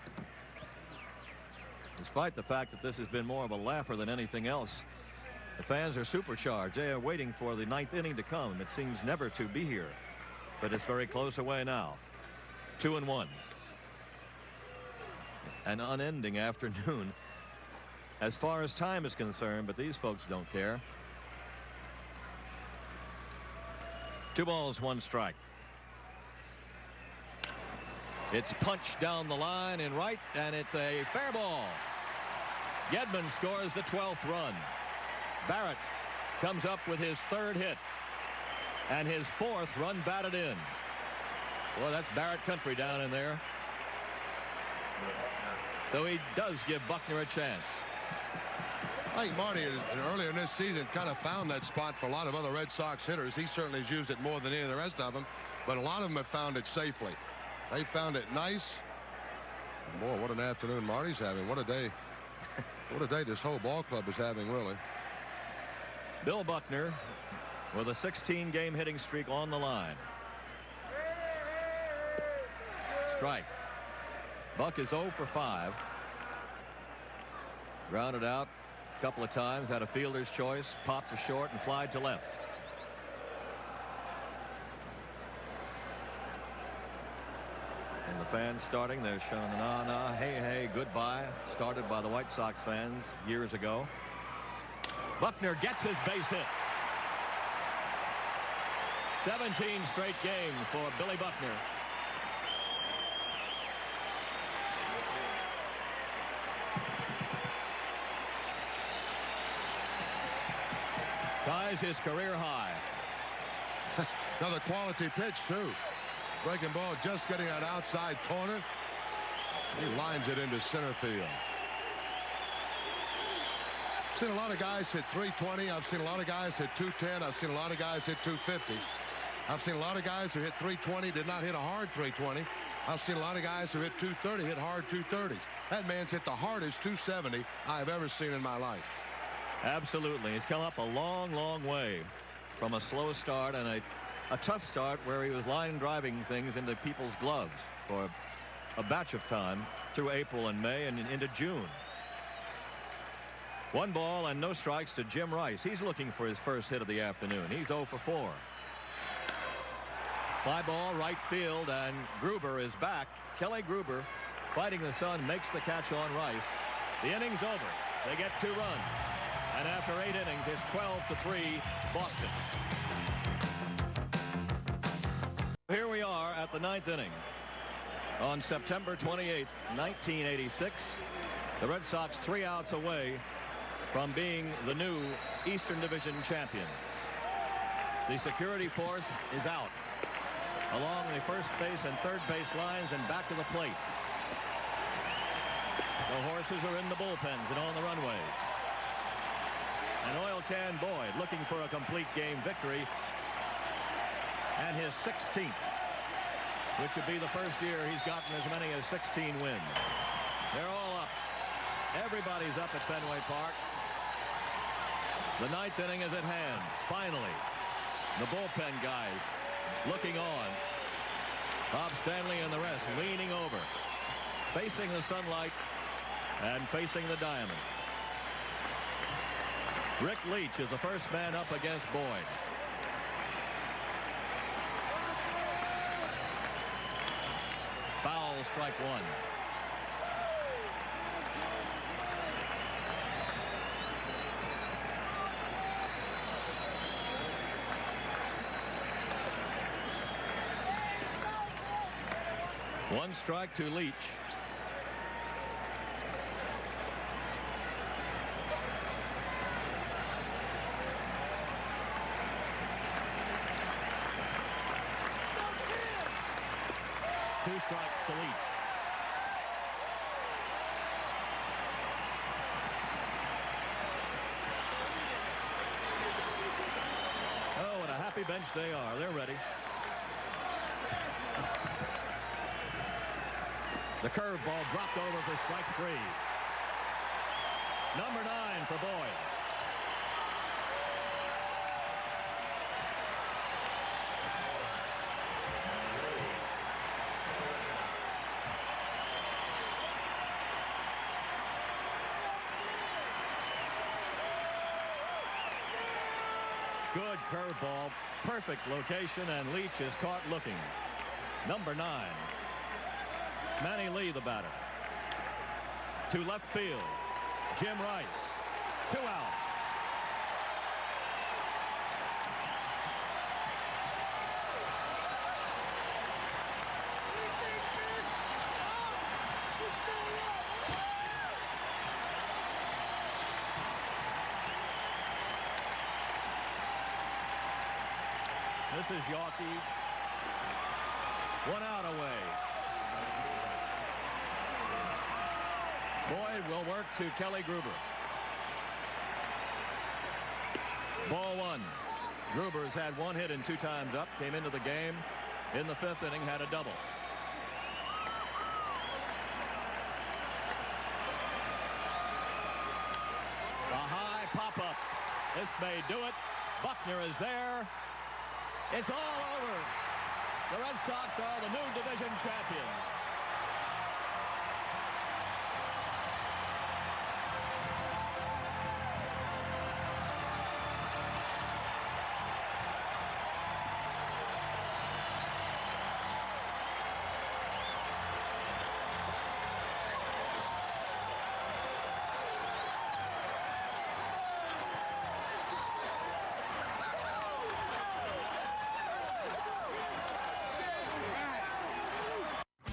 Despite the fact that this has been more of a laugher than anything else, the fans are supercharged. They are waiting for the 9th inning to come. It seems never to be here, but it's very close away now. 2-1. An unending afternoon as far as time is concerned, but these folks don't care. 2 balls, 1 strike. It's punched down the line in right, and it's a fair ball. Gedman scores the 12th run. Barrett comes up with his 3rd hit. and his 4th run batted in. Well, that's Barrett country down in there. So he does give Buckner a chance. I think Marty earlier in this season kind of found that spot for a lot of other Red Sox hitters. He certainly has used it more than any of the rest of them, but a lot of them have found it safely. They found it nice. And boy, what an afternoon Marty's having. What a day. What a day this whole ball club is having, really. Bill Buckner with a 16-game hitting streak on the line. Strike. Buck is 0 for 5. Grounded out a couple of times, had a fielder's choice, popped to short and flied to left. And the fans starting, they're showing the nah, hey, hey, goodbye, started by the White Sox fans years ago. Buckner gets his base hit. 17 straight games for Billy Buckner. Ties his career high. Another quality pitch, too. Breaking ball, just getting that outside corner. He lines it into center field. I've seen a lot of guys hit 320. I've seen a lot of guys hit 210. I've seen a lot of guys hit 250. I've seen a lot of guys who hit 320, did not hit a hard 320. I've seen a lot of guys who hit 230, hit hard 230s. That man's hit the hardest 270 I've ever seen in my life. Absolutely. He's come up a long, long way from a slow start and a tough start where he was line driving things into people's gloves for a batch of time through April and May and into June. 1 ball and no strikes to Jim Rice. He's looking for his first hit of the afternoon. He's 0 for 4. Fly ball right field, and Gruber is back. Kelly Gruber, fighting the sun, makes the catch on Rice. The inning's over. They get 2 runs. And after 8 innings, it's 12-3 Boston. Here we are at the 9th inning. On September 28, 1986, the Red Sox 3 outs away from being the new Eastern Division champions. The security force is out along the first base and third base lines and back to the plate. The horses are in the bullpens and on the runways. And Oil Can Boyd looking for a complete game victory and his 16th, which would be the first year he's gotten as many as 16 wins. They're all up. Everybody's up at Fenway Park. The 9th inning is at hand. Finally, the bullpen guys looking on. Bob Stanley and the rest leaning over, facing the sunlight and facing the diamond. Rick Leach is the first man up against Boyd. Foul, strike 1. One strike to Leach. Two strikes to Leach. Oh, what a happy bench they are. They're ready. The curveball dropped over for strike 3. Number 9 for Boyd. Good curveball, perfect location, and Leach is caught looking. Number 9. Manny Lee, the batter. To left field, Jim Rice. 2 out. This is Yawkey. 1 out away. Boyd will work to Kelly Gruber. Ball 1. Gruber's had 1 hit and 2 times up. Came into the game in the 5th inning, had a double. A high pop-up. This may do it. Buckner is there. It's all over. The Red Sox are the new division champions.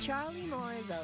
Charlie Moore is a